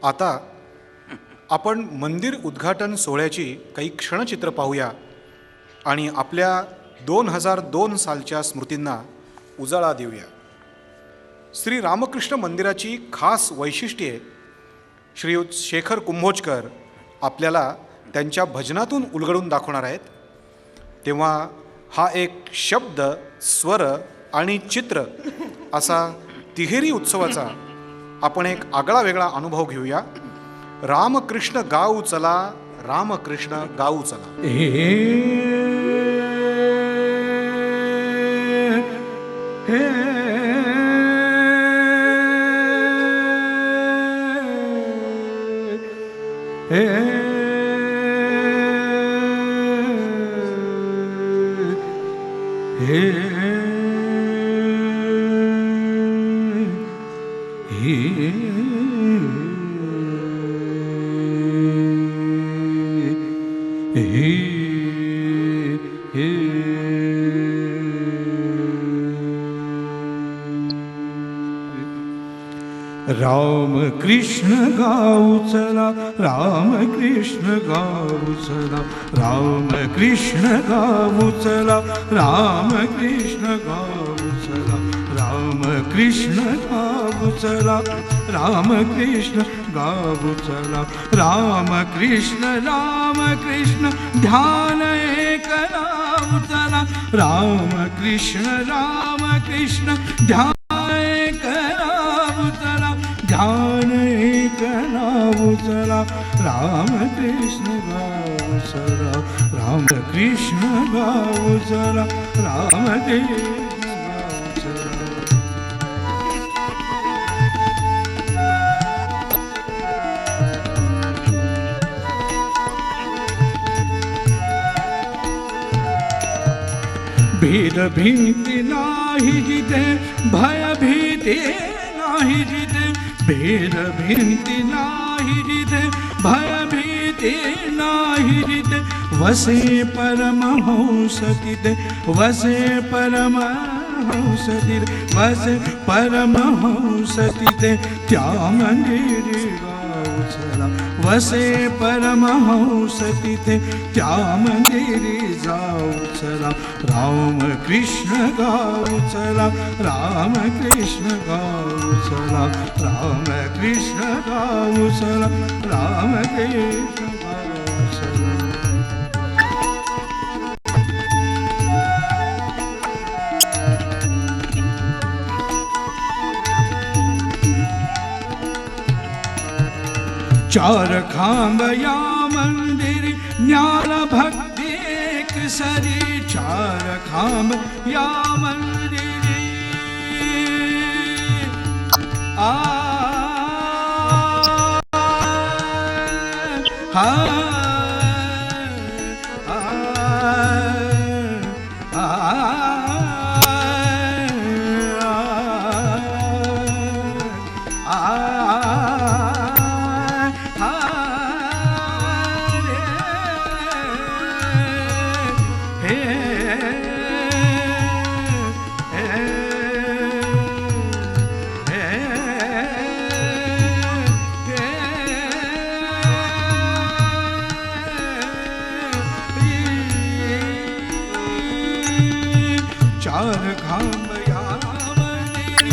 आता आपण मंदिर उद्घाटन सोहळ्याची काही क्षणचित्र पाहूया आणि आपल्या 2002 सालच्या स्मृतींना उजाळा देऊया. श्री रामकृष्ण मंदिराची खास वैशिष्ट्ये श्रीयुत शेखर कुंभोजकर आपल्याला त्यांच्या भजनातून उलगडून दाखवणार आहेत. तेव्हा हा एक शब्द, स्वर आणि चित्र असा तिहेरी उत्सवाचा आपण एक आगळा वेगळा अनुभव घेऊया. रामकृष्ण गाऊ चला, रामकृष्ण गाऊ चला. राम कृष्ण गाऊ चला, राम कृष्ण गाऊ चला, राम कृष्ण गाऊ चला, राम कृष्ण गाऊ चला, राम कृष्ण गाऊ चला, राम कृष्ण गाऊ चला, राम कृष्ण ध्यान एक राम चला, राम कृष्ण ध्यान एक राम चला, ध्यान एक नाव चला, राम कृष्ण गाऊ चला, राम कृष्ण गाऊ चला, राम कृष्ण गाऊ चला. भेद भीती नाही जिथे, भय भीती नाही जिथे, भेद भीती नाही जिथे, भय भीती नाही जिथे, वसे परमहंस तिथे, वसे परमहंस तिथे, वसे परमहंस तिथे, त्या मंदिरी गाऊ चला, वसे परमहंस तिथे, त्या मंदिरी जाऊ चला, राम कृष्ण गाऊ चला, राम कृष्ण गाऊ चला, राम कृष्ण गाऊ चला, राम कृष्ण गाऊ चला. चार खांब या मंदिर, ज्ञान भक्ति एक सरी, चार खांब या मंदिर, आ हा चार खांब या मंदिर,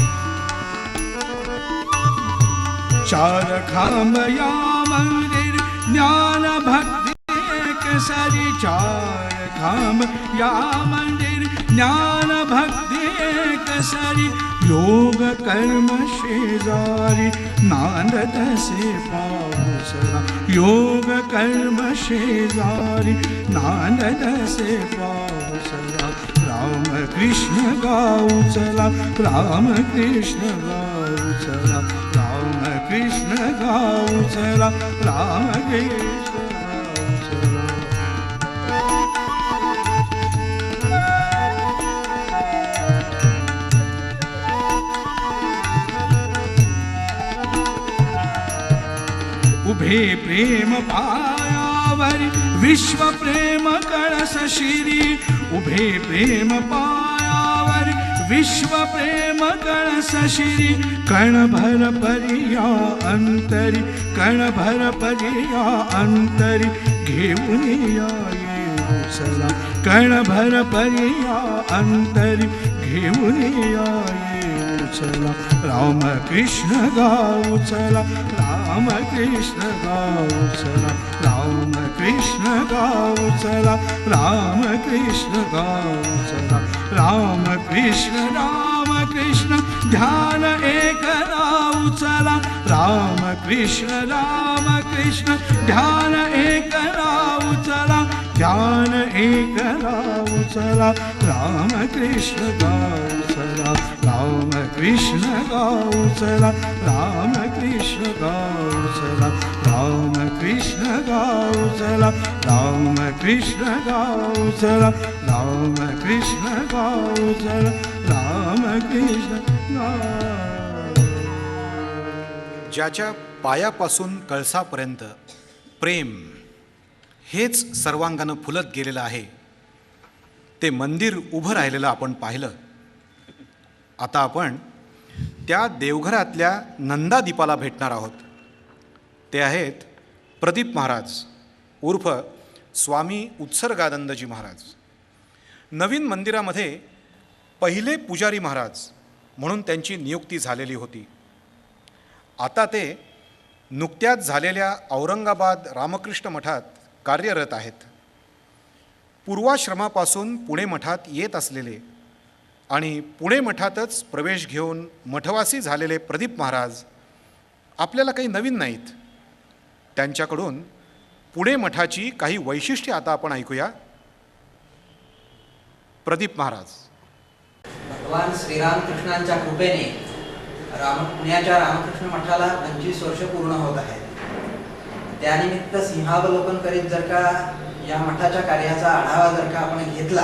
चार खांब या मंदिर, ज्ञान भक्ति एक सरी, चार खांब या मंदिर, ज्ञान भक्ति एक सरी, योग कर्म शेजारी, नांदत से पाऊसला, योग कर्म शेजारी, नांदत से पाऊसला, राम कृष्ण गाऊ चला, राम कृष्ण गाऊ चला, राम कृष्ण गाऊ चला, राम कृष्ण गाऊ चला. उभे प्रेम पायावरी, विश्व प्रेम कळस शिरी, उभे प्रेम पायावरी, विश्व प्रेम कळस शिरी कणभर परिया अंतरी कणभर परिया अंतरी घेऊन या चला कणभर परिया अंतरी घेऊन या चला राम कृष्ण गाऊ चला राम कृष्ण गाऊ चला राम कृष्ण गाऊ चला राम कृष्ण गाऊ चला राम कृष्ण ध्यान एक राऊ चला राम कृष्ण ध्यान एक राऊ चला ध्यान एक राऊ चला राम कृष्ण गाऊ चला राम कृष्ण गाऊ चला राम कृष्ण गाऊ चला राम कृष्ण गाऊ चला राम कृष्ण गाऊ चला राम कृष्ण गाऊ चला राम कृष्ण गाऊ. ज्याच्या पायापासून कळसापर्यंत प्रेम हेच सर्वांगानं फुलत गेलेलं आहे, ते मंदिर उभं राहिलेलं आपण पाहिलं. आता आपण त्या देवघरातल्या नंदादीपाला भेटणार आहोत. ते आहेत प्रदीप महाराज उर्फ स्वामी उत्सर्गानंदजी महाराज. नवीन मंदिरामध्ये पहिले पुजारी महाराज म्हणून त्यांची नियुक्ती झालेली होती. आता ते नुकत्याच झालेल्या औरंगाबाद रामकृष्ण मठात कार्यरत आहेत. पूर्वाश्रमापासून पुणे मठात येत असलेले आणि पुणे मठातच प्रवेश घेऊन मठवासी झालेले प्रदीप महाराज आपल्याला काही नवीन नाहीत. त्यांच्याकडून पुणे मठाची काही वैशिष्ट्ये आता आपण ऐकूया. प्रदीप महाराज. भगवान श्रीरामकृष्णांच्या कृपेने पुण्याच्या रामकृष्ण मठाला 25 वर्ष पूर्ण होत आहेत. त्यानिमित्त सिंहावलोकन करीत जर का या मठाच्या कार्याचा आढावा जर का आपण घेतला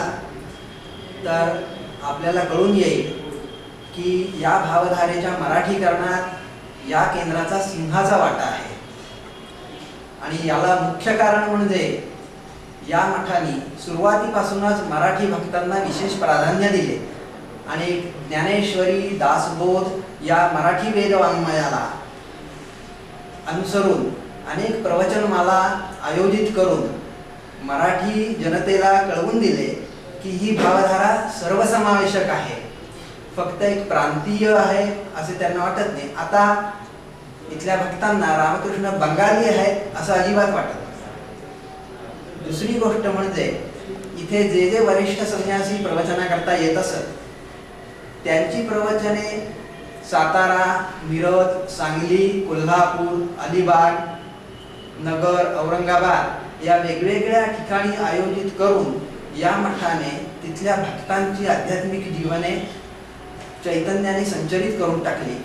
तर आपल्याला कळून येईल की या भावधारेच्या मराठीकरणात या केंद्राचा सिंहाचा वाटा आहे. आणि याला मुख्य कारण म्हणजे या मठाने सुरुवातीपासूनच मराठी भक्तांना विशेष प्राधान्य दिले आणि ज्ञानेश्वरी दासबोध या मराठी वेदवाङ्मयाला अनुसरून अनेक प्रवचनमाला आयोजित करून मराठी जनतेला कळवून दिले की ही भावधारा सर्वसमावेशक आहे, फक्त एक प्रांतीय आहे असे त्यांना वाटत नाही. आता इथल्या भक्तांना रामकृष्ण बंगाली आहेत असं अजिबात वाटत नाही. दुसरी गोष्ट म्हणजे इथे जे जे वरिष्ठ संन्यासी प्रवचनाकरता येत असत त्यांची प्रवचने सातारा, मिरज, सांगली, कोल्हापूर, अलिबाग, नगर, औरंगाबाद या वेगवेगळ्या ठिकाणी आयोजित करून या मठाने तिथल्या भक्तांची आध्यात्मिक जीवने चैतन्याने संचरित करून टाकली.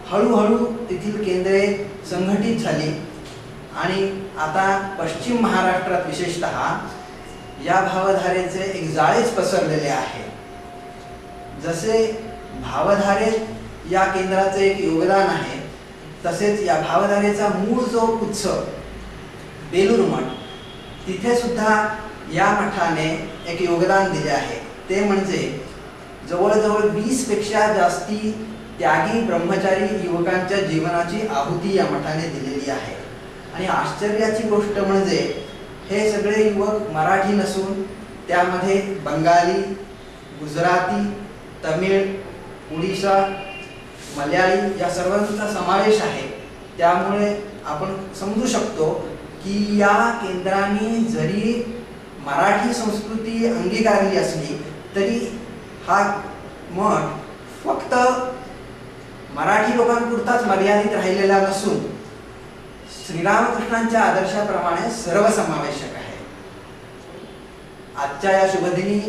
हळूहळू तेथील केंद्रे संघटित झाली आणि आता पश्चिम महाराष्ट्रात विशेषतः या भावधारेचे एक जाळेच पसरलेले आहे. जसे भावधारेत या केंद्राचे एक योगदान आहे तसेच या भावधारेचा मूळ जो उत्स बेलूर मठ तिथे सुद्धा या मठाने एक योगदान दिले आहे. ते म्हणजे जवळजवळ 20 पेक्षा जास्ती त्यागी ब्रह्मचारी युवकांच्या जीवनाची आहुती या मठाने दिलेली आहे. आणि आश्चर्याची गोष्ट म्हणजे हे सगळे युवक मराठी नसून त्यामध्ये बंगाली, गुजराती, तमिळ, उडीसा, मल्याळी या सर्वांचा समावेश आहे. त्यामुळे आपण समजू शकतो की या केंद्राने जरी मराठी संस्कृती अंगीकारली असली तरी हा मठ फक्त मराठी लोकांपुरताच मर्यादित राहिलेला नसून श्रीरामकृष्णांच्या आदर्शाप्रमाणे सर्वसमावेशक आहे. आजच्या या शुभदिनी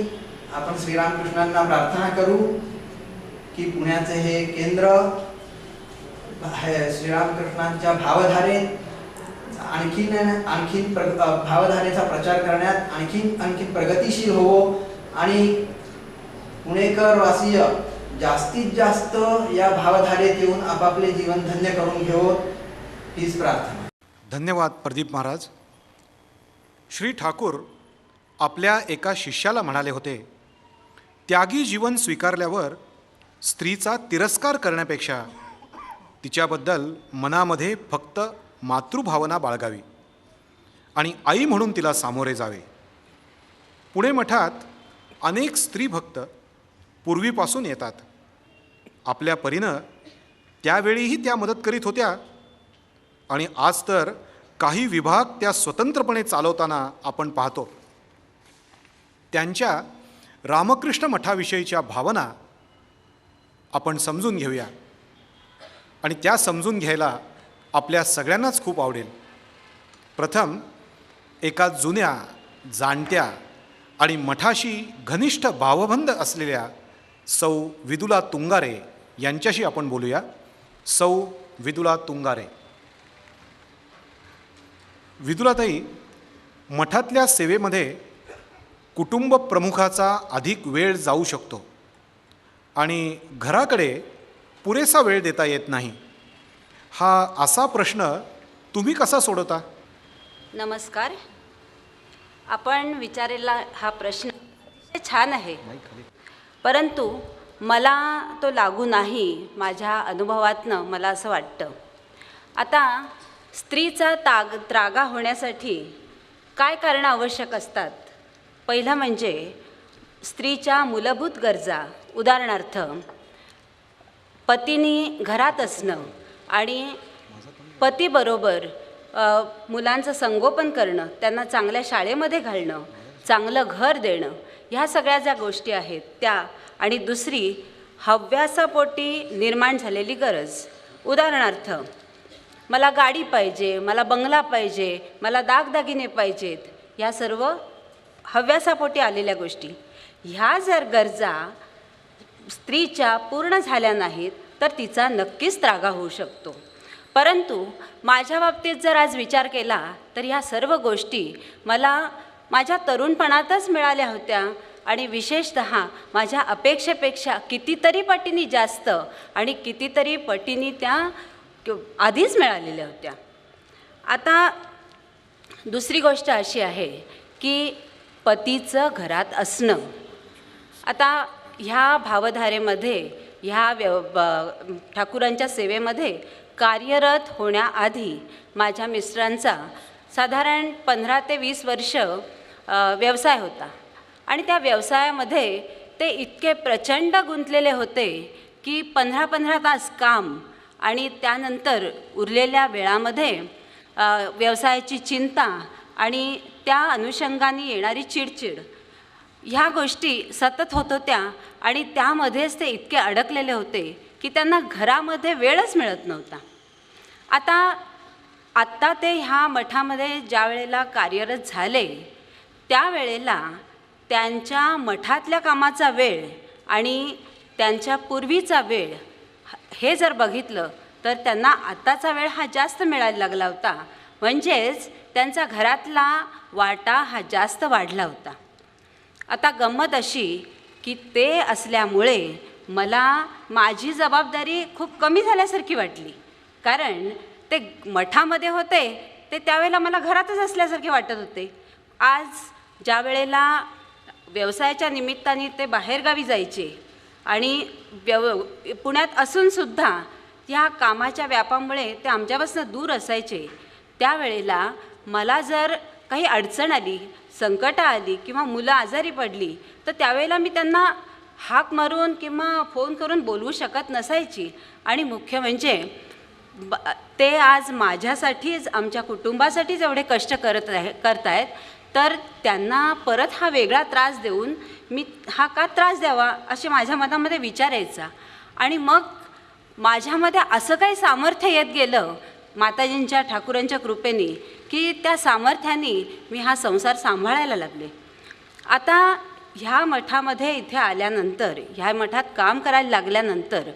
आपण श्रीरामकृष्णांना प्रार्थना करू की पुण्याचे हे केंद्र श्रीरामकृष्णांच्या भावधारेत आणखीन भावधारेचा प्रचार करण्यात आणखीन प्रगतिशील होवो आणि पुणेकर वासीय जास्तीत जास्त या भावधारेत येऊन आपापले जीवन धन्य करून घेवोत हीच प्रार्थना. धन्यवाद प्रदीप महाराज. श्री ठाकूर आपल्या एका शिष्याला म्हणाले होते, त्यागी जीवन स्वीकारल्यावर स्त्रीचा तिरस्कार करण्यापेक्षा तिच्याबद्दल मनामध्ये फक्त मातृभावना बाळगावी आणि आई म्हणून तिला सामोरे जावे. पुणे मठात अनेक स्त्रीभक्त पूर्वीपासून येतात. आपल्या परीनं त्यावेळीही त्या मदत करीत होत्या आणि आज तर काही विभाग त्या स्वतंत्रपणे चालवताना आपण पाहतो. त्यांच्या रामकृष्ण मठाविषयीच्या भावना आपण समजून घेऊया आणि त्या समजून घ्यायला आपल्या सगळ्यांनाच खूप आवडेल. प्रथम एका जुन्या, जाणत्या आणि मठाशी घनिष्ठ भावबंध असलेल्या सौ विदुला तुंगारे यांच्याशी आपण बोलूया. सौ विदुला तुंगारे. विदुलाताई, मठातल्या सेवेमध्ये कुटुंब प्रमुखाचा अधिक वेळ जाऊ शकतो आणि घराकडे पुरेसा वेळ देता येत नाही. हा असा प्रश्न तुम्ही कसा सोडवता? नमस्कार. आपण विचारलेला हा प्रश्न अतिशय छान आहे, परंतु मला तो लागू नाही. माझ्या अनुभवातनं मला असं वाटतं. आता स्त्रीचा त्रागा होण्यासाठी काय कारणं आवश्यक असतात? पहिलं म्हणजे स्त्रीच्या मूलभूत गरजा. उदाहरणार्थ, पतीने घरात असणं आणि पतीबरोबर मुलांचं संगोपन करणं, त्यांना चांगल्या शाळेमध्ये घालणं, चांगलं घर देणं, ह्या सगळ्या ज्या गोष्टी आहेत त्या. आणि दुसरी, हव्यासापोटी निर्माण झालेली गरज. उदाहरणार्थ, मला गाडी पाहिजे, मला बंगला पाहिजे, मला दागदागिने पाहिजेत, ह्या सर्व हव्यासापोटी आलेल्या गोष्टी. ह्या जर गरजा स्त्रीच्या पूर्ण झाल्या नाहीत तर तिचा नक्कीच त्रागा होऊ शकतो. परंतु माझ्या बाबतीत जर आज विचार केला तर ह्या सर्व गोष्टी मला माझ्या तरुणपणातच मिळाल्या होत्या आणि विशेषतः माझ्या अपेक्षेपेक्षा कितीतरी पटीने जास्त आणि कितीतरी पटीने त्या आधीच मिळालेल्या होत्या. आता दुसरी गोष्ट अशी आहे की पतीचं घरात असणं. आता ह्या भावधारेमध्ये, ह्या ठाकूरांच्या सेवेमध्ये कार्यरत होण्याआधी माझ्या मिस्टरांचा साधारण 15 ते 20 वर्ष व्यवसाय होता आणि त्या व्यवसायामध्ये ते इतके प्रचंड गुंतलेले होते की 15-15 तास काम आणि त्यानंतर उरलेल्या वेळामध्ये व्यवसायाची चिंता आणि त्या अनुषंगाने येणारी चिडचिड, ह्या गोष्टी सतत होत होत्या आणि त्यामध्येच ते इतके अडकलेले होते की त्यांना घरामध्ये वेळच मिळत नव्हता. आत्ता ते ह्या मठामध्ये ज्या वेळेला कार्यरत झाले त्यावेळेला त्यांच्या मठातल्या कामाचा वेळ आणि त्यांच्या पूर्वीचा वेळ हे जर बघितलं तर त्यांना आत्ताचा वेळ हा जास्त मिळायला लागला होता. म्हणजेच त्यांचा घरातला वाटा हा जास्त वाढला होता. आता गंमत अशी की ते असल्यामुळे मला माझी जबाबदारी खूप कमी झाल्यासारखी वाटली. कारण ते मठामध्ये होते ते त्यावेळेला मला घरातच असल्यासारखे वाटत होते. आज ज्या वेळेला व्यवसायाच्या निमित्ताने ते बाहेरगावी जायचे आणि पुण्यात असूनसुद्धा ह्या कामाच्या व्यापामुळे ते आमच्यापासून दूर असायचे, त्यावेळेला मला जर काही अडचण आली, संकट आली किंवा मुलं आजारी पडली तर त्यावेळेला मी त्यांना हाक मारून किंवा फोन करून बोलवू शकत नसायची. आणि मुख्य म्हणजे ते आज माझ्यासाठीच, आमच्या कुटुंबासाठीच एवढे कष्ट करतायत, तर त्यांना परत हा वेगळा त्रास देऊन मी हा का त्रास द्यावा असे माझ्या मनामध्ये विचार यायचा. आणि मग माझ्यामध्ये असं काही सामर्थ्य येत गेलं माताजींच्या, ठाकूरांच्या कृपेने की त्या सामर्थ्याने मी हा संसार सांभाळायला लागले. आता ह्या मठामध्ये इथे आल्यानंतर, ह्या मठात काम करायला लागल्यानंतर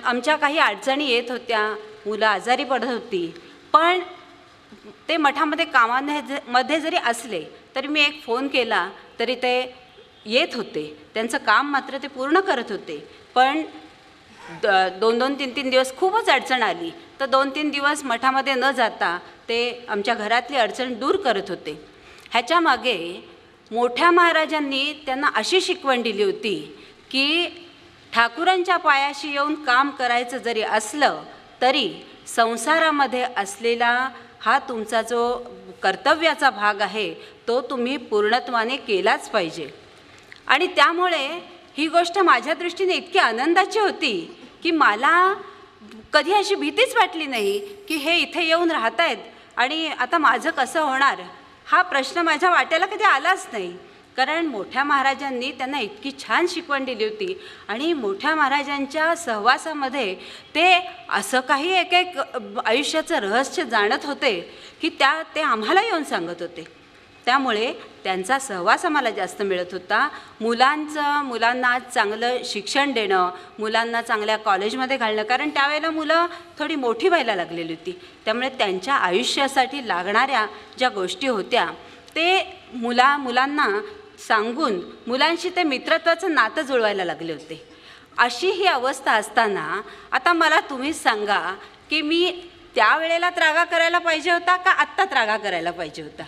आमच्या काही अडचणी येत होत्या, मुलं आजारी पडत होती, पण ते मठामध्ये कामामध्ये जरी असले तरी मी एक फोन केला तरी ते येत होते. त्यांचं काम मात्र ते पूर्ण करत होते. पण 2-2, 3-3 दिवस खूपच अडचण आली तर 2-3 दिवस मठामध्ये न जाता ते आमच्या घरातली अडचण दूर करत होते. ह्याच्यामागे मोठ्या महाराजांनी त्यांना अशी शिकवण दिली होती की ठाकूरांच्या पायाशी येऊन काम करायचं जरी असलं तरी संसारामध्ये असलेला हा तुमचा जो कर्तव्याचा भाग आहे तो तुम्ही पूर्णत्वाने केलाच पाहिजे. आणि त्यामुळे ही गोष्ट माझ्या दृष्टीने इतकी आनंदाची होती की मला कधी अशी भीतीच वाटली नाही की हे इथे येऊन राहत आहेत आणि आता माझं कसं होणार, हा प्रश्न माझ्या वाट्याला कधी आलाच नाही. कारण मोठ्या महाराजांनी त्यांना इतकी छान शिकवण दिली होती आणि मोठ्या महाराजांच्या सहवासामध्ये ते असं काही एक एक आयुष्याचं रहस्य जाणत होते की ते आम्हाला येऊन सांगत होते. त्यामुळे त्यांचा सहवास आम्हाला जास्त मिळत होता. मुलांना चांगलं शिक्षण देणं, मुलांना चांगल्या कॉलेजमध्ये घालणं, कारण त्यावेळेला मुलं थोडी मोठी व्हायला लागलेली होती. त्यामुळे त्यांच्या आयुष्यासाठी लागणाऱ्या ज्या गोष्टी होत्या ते मुलांना सांगून मुलांशी ते मित्रत्वाचं नातं जुळवायला लागले होते. अशी ही अवस्था असताना आता मला तुम्हीच सांगा की मी त्यावेळेला त्रागा करायला पाहिजे होता का आत्ता त्रागा करायला पाहिजे होता.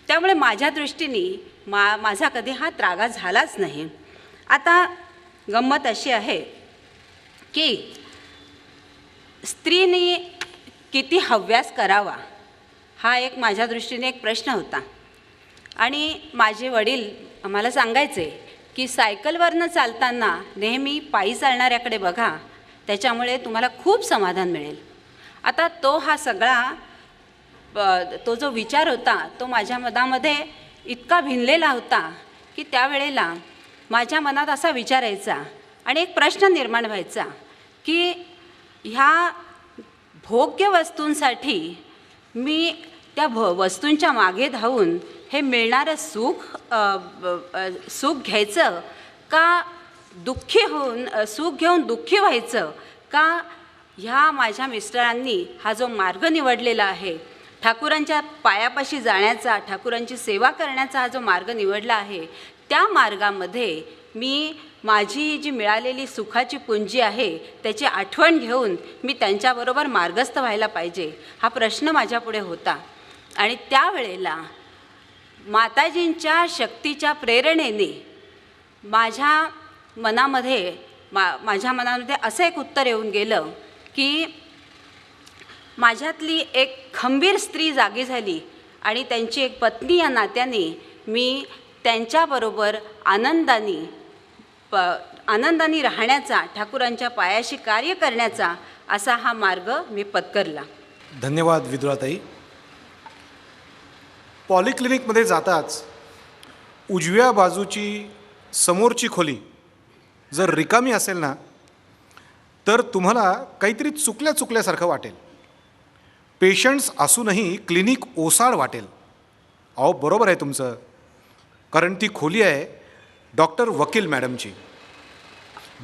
त्यामुळे माझ्या दृष्टीने माझा कधी हा त्रागा झालाच नाही. आता गंमत अशी आहे की स्त्रीने किती हव्यास करावा हा एक माझ्या दृष्टीने एक प्रश्न होता. आणि माझे वडील आम्हाला सांगायचे की सायकलवरनं चालताना नेहमी पायी चालणाऱ्याकडे बघा, त्याच्यामुळे तुम्हाला खूप समाधान मिळेल. आता तो जो विचार होता तो माझ्या मनामध्ये इतका भिनलेला होता की त्यावेळेला माझ्या मनात असा विचार यायचा आणि एक प्रश्न निर्माण व्हायचा की ह्या भोग्य वस्तूंसाठी मी त्या वस्तूंच्या मागे धावून हे मिळणारं सुख घ्यायचं का सुख घेऊन दुःखी व्हायचं का ह्या माझ्या मिस्टरांनी हा जो मार्ग निवडलेला आहे ठाकूरांच्या पायापाशी जाण्याचा, ठाकूरांची सेवा करण्याचा हा जो मार्ग निवडला आहे त्या मार्गामध्ये मी माझी जी मिळालेली सुखाची पुंजी आहे त्याची आठवण घेऊन मी त्यांच्याबरोबर मार्गस्थ व्हायला पाहिजे, हा प्रश्न माझ्यापुढे होता. आणि त्यावेळेला माताजींच्या शक्तीच्या प्रेरणेने माझ्या मनामध्ये असं एक उत्तर येऊन गेलं की माझ्यातली एक खंबीर स्त्री जागी झाली आणि त्यांची एक पत्नी या नात्याने मी त्यांच्याबरोबर आनंदाने राहण्याचा, ठाकूरांच्या पायाशी कार्य करण्याचा असा हा मार्ग मी पत्करला. धन्यवाद विदुराताई. पॉलिक्लिनिकमध्ये जाताच उजव्या बाजूची समोरची खोली जर रिकामी असेल ना तर तुम्हाला काहीतरी चुकल्यासारखं वाटेल. पेशंट्स असूनही क्लिनिक ओसाड वाटेल. अहो बरोबर आहे तुमचं, कारण ती खोली आहे डॉक्टर वकील मॅडमची.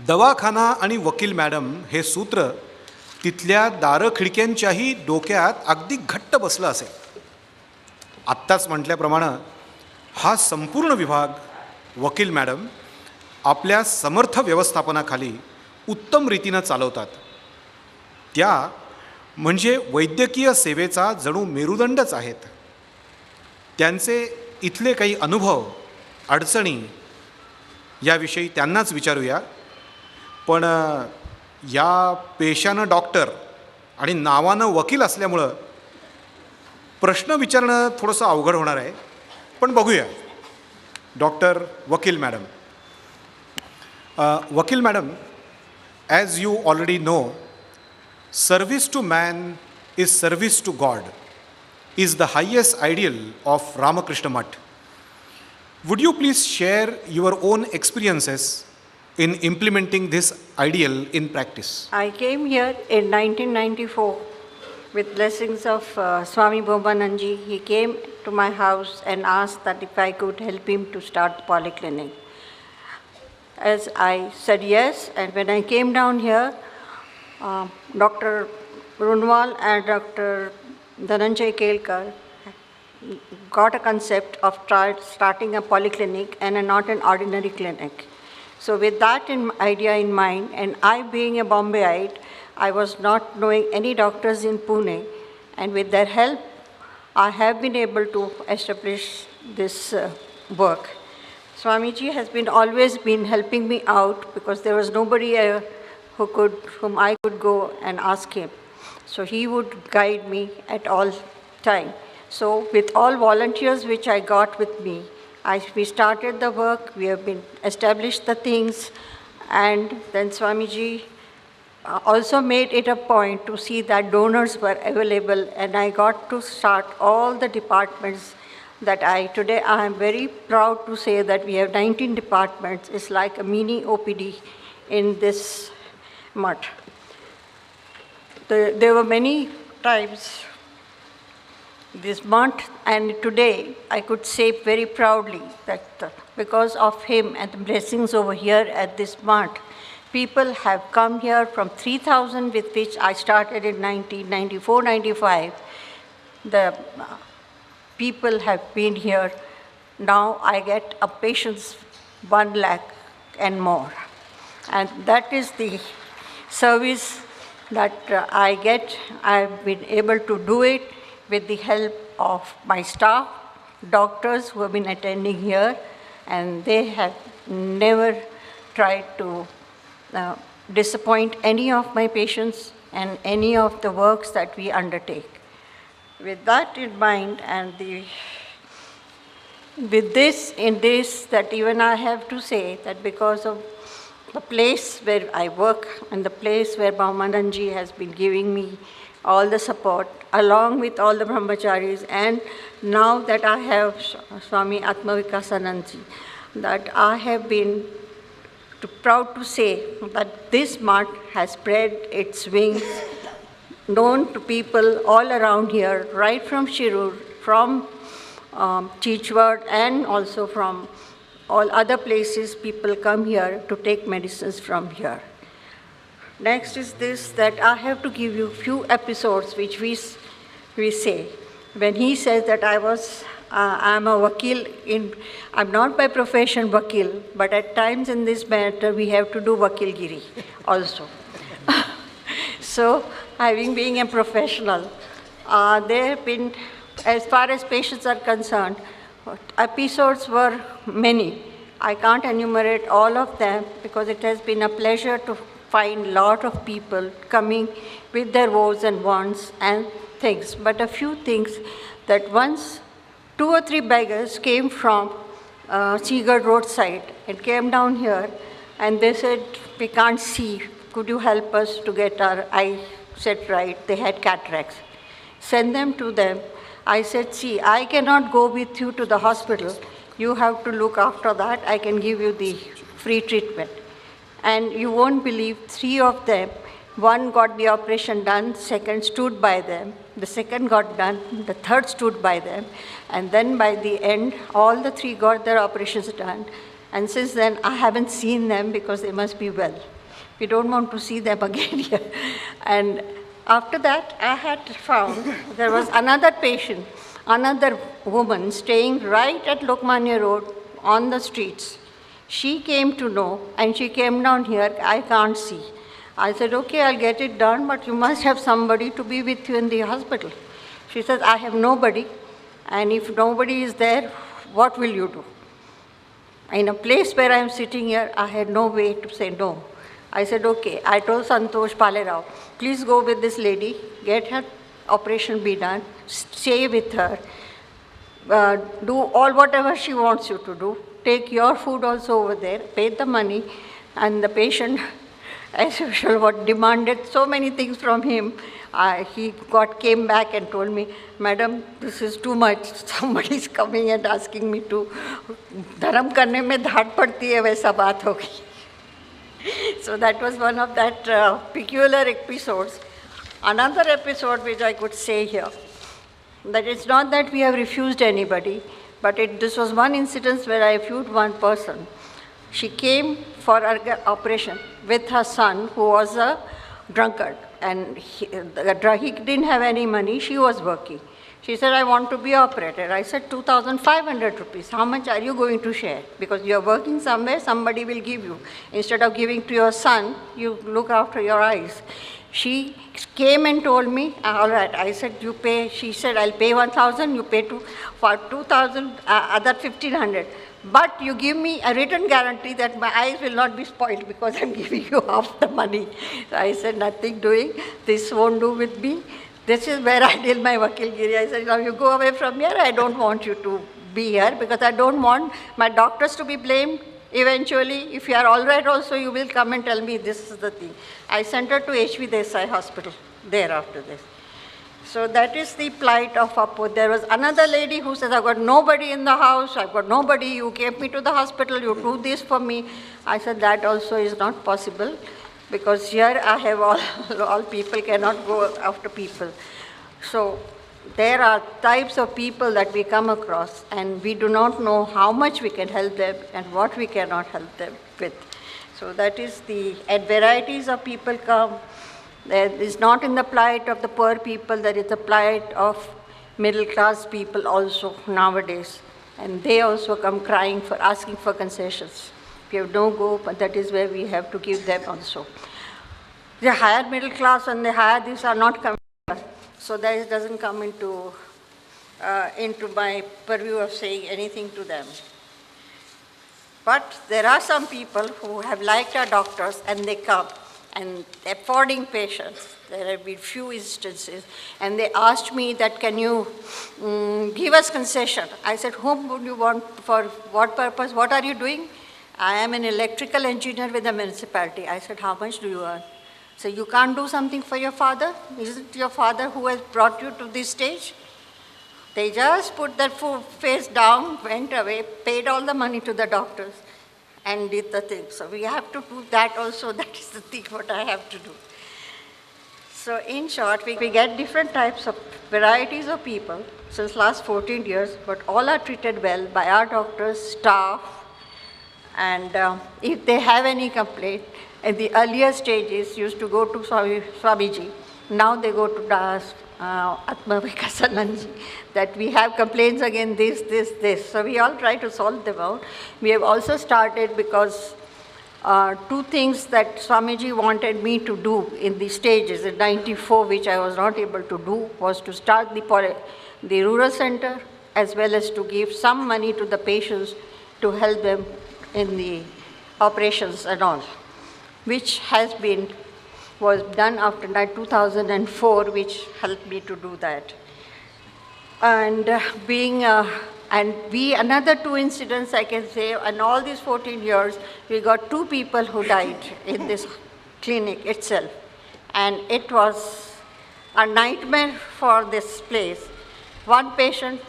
दवाखाना आणि वकील मॅडम हे सूत्र तिथल्या दारखिडक्यांच्याही डोक्यात अगदी घट्ट बसलं असेल. आत्ताच म्हटल्याप्रमाणे हा संपूर्ण विभाग वकील मॅडम आपल्या समर्थ व्यवस्थापनाखाली उत्तम रीतीनं चालवतात. त्या म्हणजे वैद्यकीय सेवेचा जणू मेरुदंडच आहेत. त्यांचे इथले काही अनुभव, अडचणी याविषयी त्यांनाच विचारूया. पण या पेशानं डॉक्टर आणि नावानं वकील असल्यामुळं प्रश्न विचारणं थोडंसं अवघड होणार आहे. पण बघूया. डॉक्टर वकील मॅडम. वकील madam, as you already know, service to man is service to God is the highest ideal of Ramakrishna Math. Would you please share your own experiences in implementing this ideal in practice? I came here in 1994 with blessings of Swami Bombananji. He came to my house and asked that if I could help him to start the polyclinic. As I said yes, and when I came down here, Dr. Runwal and Dr. Dhananjay Kelkar got a concept of starting a polyclinic and not an ordinary clinic. So with that idea in mind, and I being a Bombayite, I was not knowing any doctors in Pune, and with their help, I have been able to establish this work. Swamiji has been always been helping me out because there was nobody whom I could go and ask him. So he would guide me at all time. So with all volunteers which I got with me, we started the work, we have been established the things, and then Swamiji also made it a point to see that donors were available, and I got to start all the departments that today I am very proud to say that we have 19 departments. It's like a mini OPD in this mutt. There were many times this month, and today I could say very proudly that because of him and the blessings over here at this month, people have come here from 3,000 with which I started in 1994-95. The people have been here. Now I get a patient's 1 lakh and more. And that is the service that I get. I've been able to do it with the help of my staff, doctors who have been attending here, and they have never tried to disappoint any of my patients and any of the works that we undertake. With that in mind, and with this in this, that even I have to say that because of the place where I work and the place where Bhavamananji has been giving me all the support, along with all the brahmacharis, and now that I have Swami Atmavikasanandji, that I have been proud to say that this mutt has spread its wings, known to people all around here, right from Shirur, from Chichwad, and also from all other places. People come here to take medicines from here. Next is this, that I have to give you few episodes which we say. When he says that I'm a vakil, I'm not by profession vakil, but at times in this matter we have to do vakilgiri also. So, being a professional, there have been, as far as patients are concerned, episodes were many. I can't enumerate all of them because it has been a pleasure to find a lot of people coming with their woes and wants and things. But a few things that once 2 or 3 beggars came from Seagull roadside and came down here, and they said, we can't see, could you help us to get our eye set right? They had cataracts. Send them to them. I said, see, I cannot go with you to the hospital. You have to look after that. I can give you the free treatment. And you won't believe, 3 of them, one got the operation done, second stood by them, the second got done, the third stood by them, and then by the end, all the 3 got their operations done. And since then, I haven't seen them because they must be well. We don't want to see them again here. And after that, I had found there was another patient, another woman staying right at Lokmanya Road on the streets. She came to know, and she came down here, I can't see. I said, okay, I'll get it done, but you must have somebody to be with you in the hospital. She says, I have nobody, and if nobody is there, what will you do? In a place where I am sitting here, I had no way to say no. I said, okay. I told Santosh Palerao, please go with this lady, get her operation be done, stay with her, do all whatever she wants you to do, take your food also over there, pay the money, and the patient, as usual, what demanded so many things from him. He came back and told me, Madam, this is too much. Somebody is coming and asking me to dharam karne mein dhaat padti hai, waisa baat ho gayi. So that was one of that peculiar episodes. Another episode which I could say here, that it's not that we have refused anybody, but this was one incident where I refused one person. She came for her operation with her son, who was a drunkard, and he didn't have any money. She was working. She said, I want to be operated. I said, 2,500 rupees. How much are you going to share? Because you are working somewhere, somebody will give you. Instead of giving to your son, you look after your eyes. She came and told me, all right. I said, you pay. She said, I'll pay 1,000, you pay for 2,000, other 1,500. But you give me a written guarantee that my eyes will not be spoiled because I'm giving you half the money. So I said, nothing doing. This won't do with me. This is where I did my Vakilgiri. I said, now you go away from here. I don't want you to be here because I don't want my doctors to be blamed. Eventually, if you are all right also, you will come and tell me this is the thing. I sent her to H.V. Desai Hospital there after this. So that is the plight of Appu. There was another lady who says, I've got nobody in the house, I've got nobody, you came me to the hospital, you do this for me. I said, that also is not possible because here I have all people, cannot go after people. So there are types of people that we come across and we do not know how much we can help them and what we cannot help them with. So that is and varieties of people come. There is not in the plight of the poor people, there is the plight of middle class people also nowadays. And they also come crying for asking for concessions. We have no go, but that is where we have to give them also. The higher middle class and the higher these are not coming. So that doesn't come into my purview of saying anything to them. But there are some people who have liked our doctors and they come. And affording patients, there have been few instances, and they asked me that, can you give us concession? I said, whom would you want, for what purpose, what are you doing? I am an electrical engineer with the municipality. I said, how much do you earn? So you can't do something for your father? Isn't your father who has brought you to this stage? They just put their face down, went away, paid all the money to the doctors, and did the thing. So we have to do that also. That is the thing what I have to do. So in short, we get different types of varieties of people since last 14 years, but all are treated well by our doctors, staff, and if they have any complaint, in the earlier stages used to go to Swamiji. Now they go to Atma Vikasananji, that we have complaints again, this. So we all try to solve them out. We have also started because two things that Swamiji wanted me to do in the stages in 94, which I was not able to do, was to start the rural center as well as to give some money to the patients to help them in the operations and all, which was done after 2004, which helped me to do that. And another two incidents I can say, in all these 14 years, we got two people who died in this clinic itself. And it was a nightmare for this place. One patient,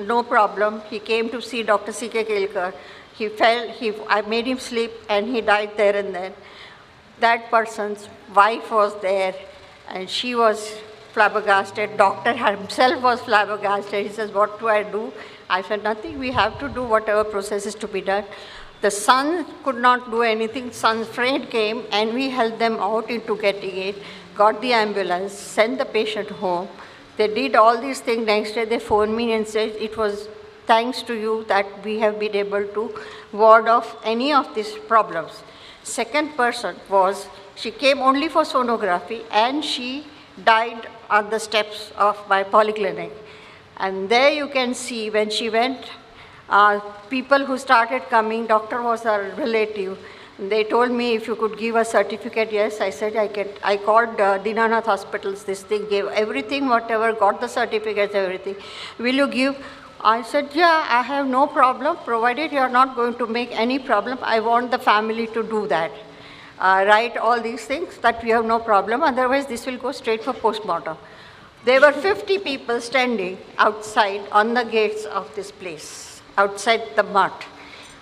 no problem, he came to see Dr. C.K. Kelkar. He fell, I made him sleep and he died there and then. That person's wife was there and she was flabbergasted. Doctor himself was flabbergasted. He says, what do I do? I said, nothing. We have to do whatever process is to be done. The son could not do anything. Son's friend came and we helped them out into getting it, got the ambulance, sent the patient home. They did all these things. Next day they phoned me and said, it was thanks to you that we have been able to ward off any of these problems. Second person was, she came only for sonography and she died on the steps of my polyclinic. And there you can see when she went, people who started coming, doctor was her relative. They told me if you could give a certificate. Yes, I said I can. I called Dinanath Hospitals, this thing, gave everything, whatever, got the certificates, everything. Will you give? I said, yeah, I have no problem, provided you are not going to make any problem. I want the family to do that. Write all these things, that we have no problem, otherwise this will go straight for postmortem. There were 50 people standing outside on the gates of this place, outside the mart.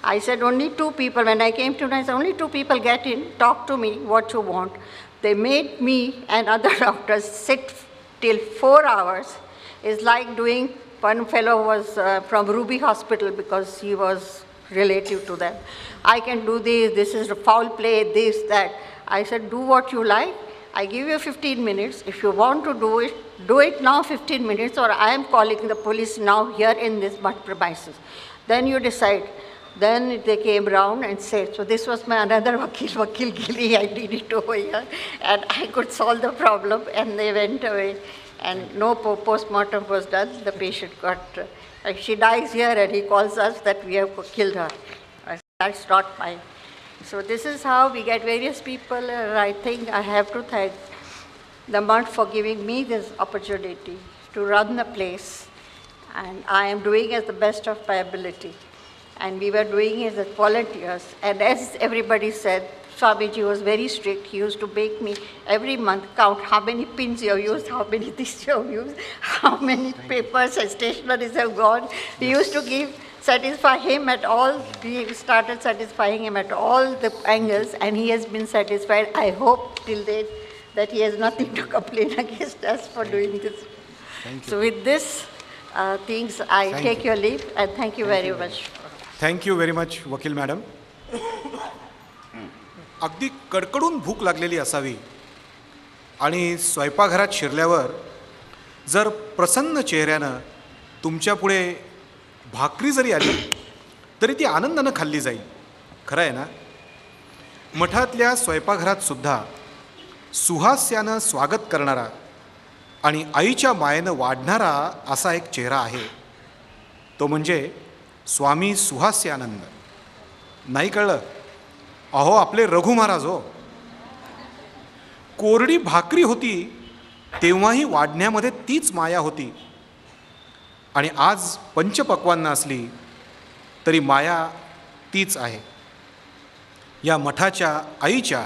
I said, only two people, when I came to, I said, only two people get in, talk to me, what you want. They made me and other doctors sit till 4 hours. It's like doing. One fellow was from Ruby Hospital because he was relative to them. I can do this is foul play, this, that. I said, do what you like. I give you 15 minutes. If you want to do it now 15 minutes, or I am calling the police now here in this premises. Then you decide. Then they came round and said, so this was my another Vakil Gili, I did it over here, and I could solve the problem, and they went away. and no post-mortem was done. The patient got, she dies here and he calls us that we have killed her. I said, that's not mine. So this is how we get various people, and I think I have to thank the month for giving me this opportunity to run the place, and I am doing as the best of my ability. And we were doing it as volunteers, and as everybody said, Swamiji was very strict. He used to make me every month count how many pins you have used, how many this you have used, how many papers and stationeries have gone. We used to satisfy him at all. We started satisfying him at all the angles, and he has been satisfied. I hope till date that he has nothing to complain against us for doing this. So with this things, I take your leave, and thank you very much. Thank you very much वकील madam. अगदी कडकडून भूक लागलेली असावी आणि स्वयंपाकघरात शिरल्यावर जर प्रसन्न चेहऱ्यानं तुमच्यापुढे भाकरी जरी आली तरी ती आनंदानं खाल्ली जाईल. खरं आहे ना? मठातल्या स्वयंपाकघरात सुद्धा सुहास्यानं स्वागत करणारा आणि आईच्या मायेनं वाढणारा असा एक चेहरा आहे. तो म्हणजे स्वामी सुहास्यानंद. नाही कळलं? अहो आपले रघु महाराज हो. कोरडी भाकरी होती तेव्हाही वाढण्यामध्ये तीच माया होती, आणि आज पंचपक्वान्न असली तरी माया तीच आहे. या मठाच्या आईच्या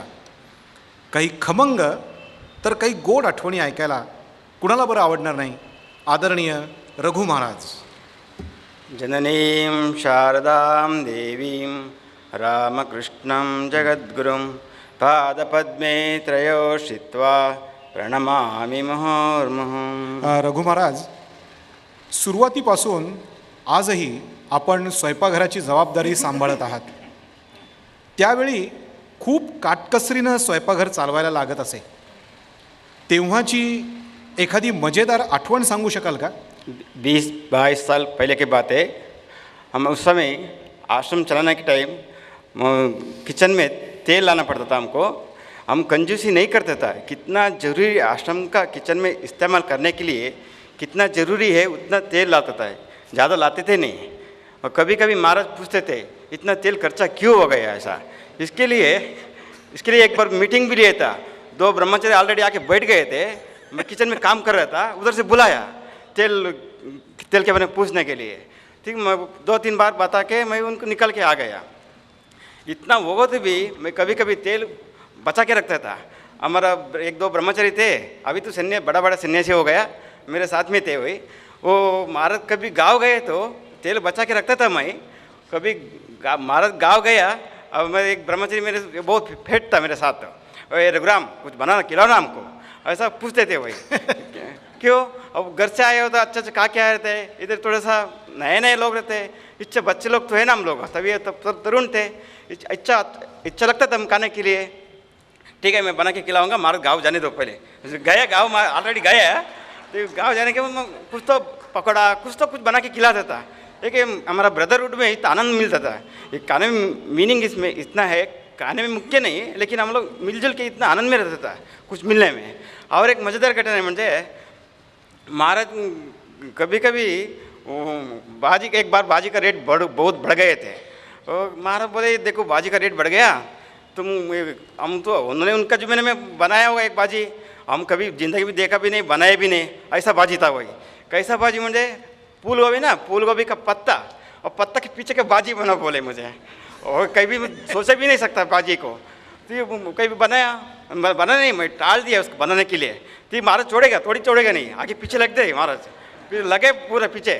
काही खमंग तर काही गोड आठवणी ऐकायला कुणाला बरं आवडणार नाही? आदरणीय रघु महाराज. जननीं शारदां देवीं रामकृष्णं जगद्गुरुं पादपद्मे त्रयोषित्वा प्रणमामि मुहुर्मुहुः. रघु महाराज, सुरुवातीपासून आजही आपण स्वयंपाकघराची जबाबदारी सांभाळत आहात. त्यावेळी खूप काटकसरीनं स्वयंपाकघर चालवायला लागत असे. तेव्हाची एखादी मजेदार आठवण सांगू शकाल का? 20-22 साल पहले की बात है. हम उस समय आश्रम चलाने के टाइम किचन में तेल लाना पड़ता था हमको. हम कंजूसी नहीं करता था. कितना ज़रूरी आश्रम का किचन में इस्तेमाल करने के लिए कितना ज़रूरी है उतना तेल लाता था. ज़्यादा लाते थे नहीं. और कभी कभी महाराज पूछते थे इतना तेल खर्चा क्यों हो गया ऐसा. इसके लिए एक बार मीटिंग भी लिया था. 2 ब्रह्मचारी ऑलरेडी आके बैठ गए थे. मैं किचन में काम कर रहा था, उधर से बुलाया तेल के बारे में पूछने के लिए. ठीक, मैं 2-3 बार बता के मैं उनको निकल के आ गया. इतना वो तो भी मैं कभी कभी तेल बचा के रखता था. हमारा 1-2 ब्रह्मचारी थे, अभी तो बड़ा सन्यासी हो गया, मेरे साथ में थे वही. वो महाराज कभी गाँव गए तो तेल बचा के रखता था मैं. कभी महाराज गाँव गया, अब मैं एक ब्रह्मचारी मेरे बहुत फेट था मेरे साथ. रघुराम कुछ बनाना खिलाओ ना हमको, ऐसा पूछते थे वही. क्यों? अब घर से आए हो तो अच्छा खा के आए रहते. इधर थोड़ा सा नए लोग रहते. इच्छा बच्चे लोग तो है ना हम लोग, तभी तब तरुण थे. इच्छा लगता था हम खाने के लिए. ठीक है मैं बना के खिलाऊंगा, महाराज गाँव जाने दो पहले. गया गाँव, ऑलरेडी गया. तो गाँव जाने के बाद कुछ तो पकौड़ा कुछ बना के खिलाता था. देखिए हमारा ब्रदरहुड में इतना आनंद मिलता था. ये खाने में मीनिंग इसमें इतना है, खाने में मुख्य नहीं, लेकिन हम लोग मिलजुल के इतना आनंद में रहता था कुछ मिलने में. और एक मज़ेदार घटना है म्हणजे महाराज कभी कभी एक बार बाजी का रेट बहुत बढ़ गए थे. महाराज बोले देखो बाजी का रेट बढ़ गया, हम तो उन्होंने उनका जो मैंने बनाया हुआ एक बाजी हम कभी ज़िंदगी में देखा भी नहीं, बनाया भी नहीं. ऐसा बाजी था वही. कैसा बाजी म्हणजे फूल गोभी का पत्ता, और पत्ता के पीछे का बाजी बना बोले मुझे. और कभी सोचा भी नहीं सकता बाजी को. तो कभी बना नहीं, मैं टाल दिया उसको बनाने के लिए. तो महाराज छोड़ेगा नहीं, आगे पीछे लग गए महाराज. फिर लगे पूरा पीछे,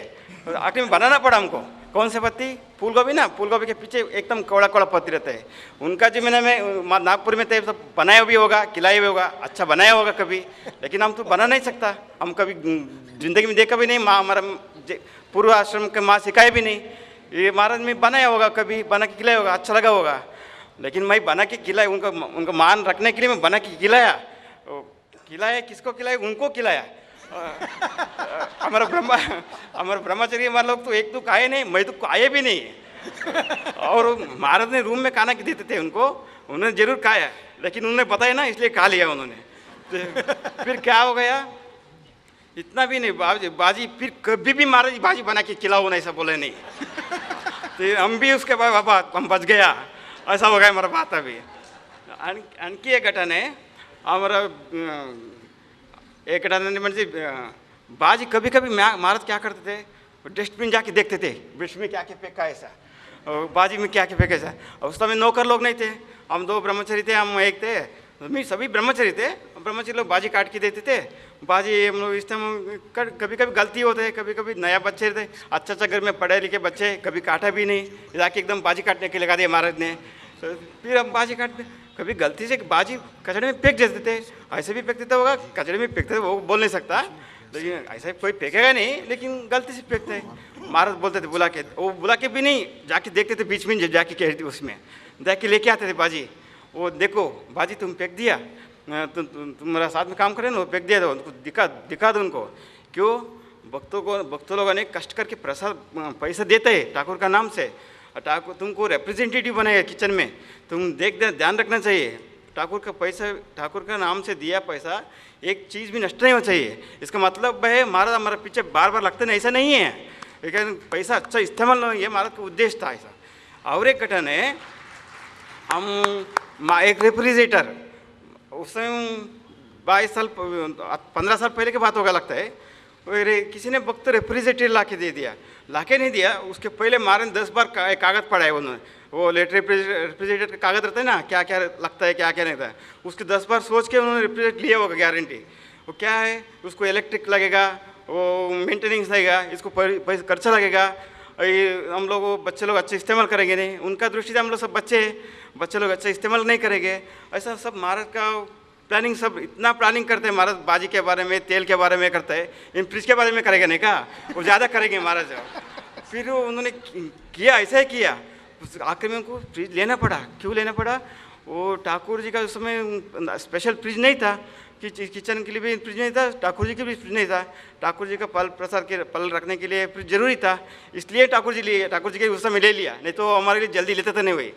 आखिर में बनाना पड़ा हमको. कौन से पत्ती? फूल गोभी के पीछे एकदम कौड़ा पत्ती रहते हैं. उनका जो मैं नागपुर में थे सब बनाया भी होगा, खिलाया भी होगा, अच्छा बनाया होगा कभी, लेकिन हम तो बना नहीं सकता. हम कभी ज़िंदगी में देखा भी नहीं. हमारा पूर्व आश्रम के माँ सिखाए भी नहीं. ये महाराज में बनाया होगा, कभी बना के खिलाया होगा, अच्छा लगा होगा, लेकिन मैं बना के खिलाया. उनका मान रखने के लिए मैं बना के खिलाया. किसको खिलाया? उनको खिलाया. हमारा ब्रह्मचर्य हमारे लोग तो एक तो खाए नहीं, मैं तो खाए भी नहीं. और महाराज ने रूम में खाना देते थे उनको, उन्होंने जरूर खाया, लेकिन उन्होंने बताया ना इसलिए खा लिया उन्होंने. फिर क्या हो गया, इतना भी नहीं, बाजी बाजी फिर कभी भी महाराज बाजी बना के खिलाओ नहीं, ऐसा बोले नहीं। तो हम भी उसके बाद बाबा हम बच गया, ऐसा हो गया हमारा बात अभी। आणखी एक घटना आहे हमारा, एक घटना म्हणजे बाजी कभी कभी महाराज क्या करते थे, डस्टबिन जाके देखते थे डस्टबिन में क्या क्या फेंका है ऐसा, और बाजी में क्या क्या फेंका ऐसा। उस समय नौकर लोग नहीं थे, हम 2 ब्रह्मचारी थे, हम एक थे, मैं सभी ब्रह्मचारी थे। ब्रह्मचारी लोग बाजी काट के देते थे, बाजी हम लोग इस टाइम कभी कभी गलती होते है, कभी कभी नया बच्चे थे, अच्छा घर में पढ़े लिखे बच्चे, कभी काटा भी नहीं, जाके एकदम बाजी काटने के लगा दिया महाराज ने। तो फिर हम बाजी काटते, कभी गलती से बाजी कचड़े में फेंक देते थे, ऐसे भी फेंक देता होगा, कचड़े में फेंकते थे, वो बोल नहीं सकता, लेकिन ऐसा कोई फेंकेगा नहीं, लेकिन गलती से फेंकते हैं। महाराज बोलते थे बुला के, वो बुला के भी नहीं, जाके देखते थे बीच में, जाके कहते उसमें जाके लेके आते थे बाजी। वो देखो बाजी तुम फेंक दिया, तुम्हारा साथ में काम करे ना, वो फेंक दिया, तो उनको दिखा दो उनको। क्यों? भक्तों लोगों ने कष्ट करके प्रसाद पैसा देते हैं ठाकुर का नाम से, ठाकुर तुमको रिप्रेजेंटेटिव बनाएगा किचन में, तुम ध्यान रखना चाहिए। ठाकुर का पैसा, ठाकुर का नाम से दिया पैसा एक चीज़ भी नष्ट नहीं होना चाहिए। इसका मतलब है महाराज हमारे पीछे बार बार लगते नहीं, ऐसा नहीं है, लेकिन पैसा अच्छा इस्तेमाल नहीं, ये महाराज का उद्देश्य था ऐसा। और एक घटना है, हम एक रेफ्रिजरेटर, उस समय 22 साल 15 साल पहले की बात होगा लगता है, किसी ने भक्त रेफ्रिजरेटर ला के दे दिया, ला के नहीं दिया, उसके पहले महाराज 10 बार कागज़ पढ़ाए उन्होंने, वो रेफ्रिजरेटर का कागज़ रहता है ना, क्या क्या लगता है क्या क्या नहीं रहता है, उसके 10 बार सोच के उन्होंने रेफ्रिजरेटर लिया होगा गारंटी। वो क्या है, उसको इलेक्ट्रिक लगेगा, वो मेंटेनेंस लगेगा, इसको पैसा खर्चा लगेगा, हम लोग बच्चे लोग अच्छे इस्तेमाल करेंगे नहीं, उनका दृष्टि से हम लोग सब बच्चे लोग अच्छा इस्तेमाल नहीं करेंगे, ऐसा सब महाराज का प्लानिंग, सब इतना प्लानिंग करते हैं महाराज, बाजी के बारे में, तेल के बारे में करते हैं, इन फ्रिज के बारे में करेगा नहीं का, वो ज़्यादा करेंगे महाराज। फिर वो उन्होंने किया, ऐसा ही किया, आखिर में उनको फ्रिज लेना पड़ा। क्यों लेना पड़ा? वो ठाकुर जी का उस समय स्पेशल फ्रिज नहीं था, कि किचन के लिए भी फ्रिज नहीं था, ठाकुर जी के भी फ्रिज नहीं था, ठाकुर जी का फल के फल रखने के लिए फ्रिज जरूरी था, इसलिए ठाकुर जी के उस समय ले लिया, नहीं तो हमारे लिए जल्दी लेते थे नहीं वही।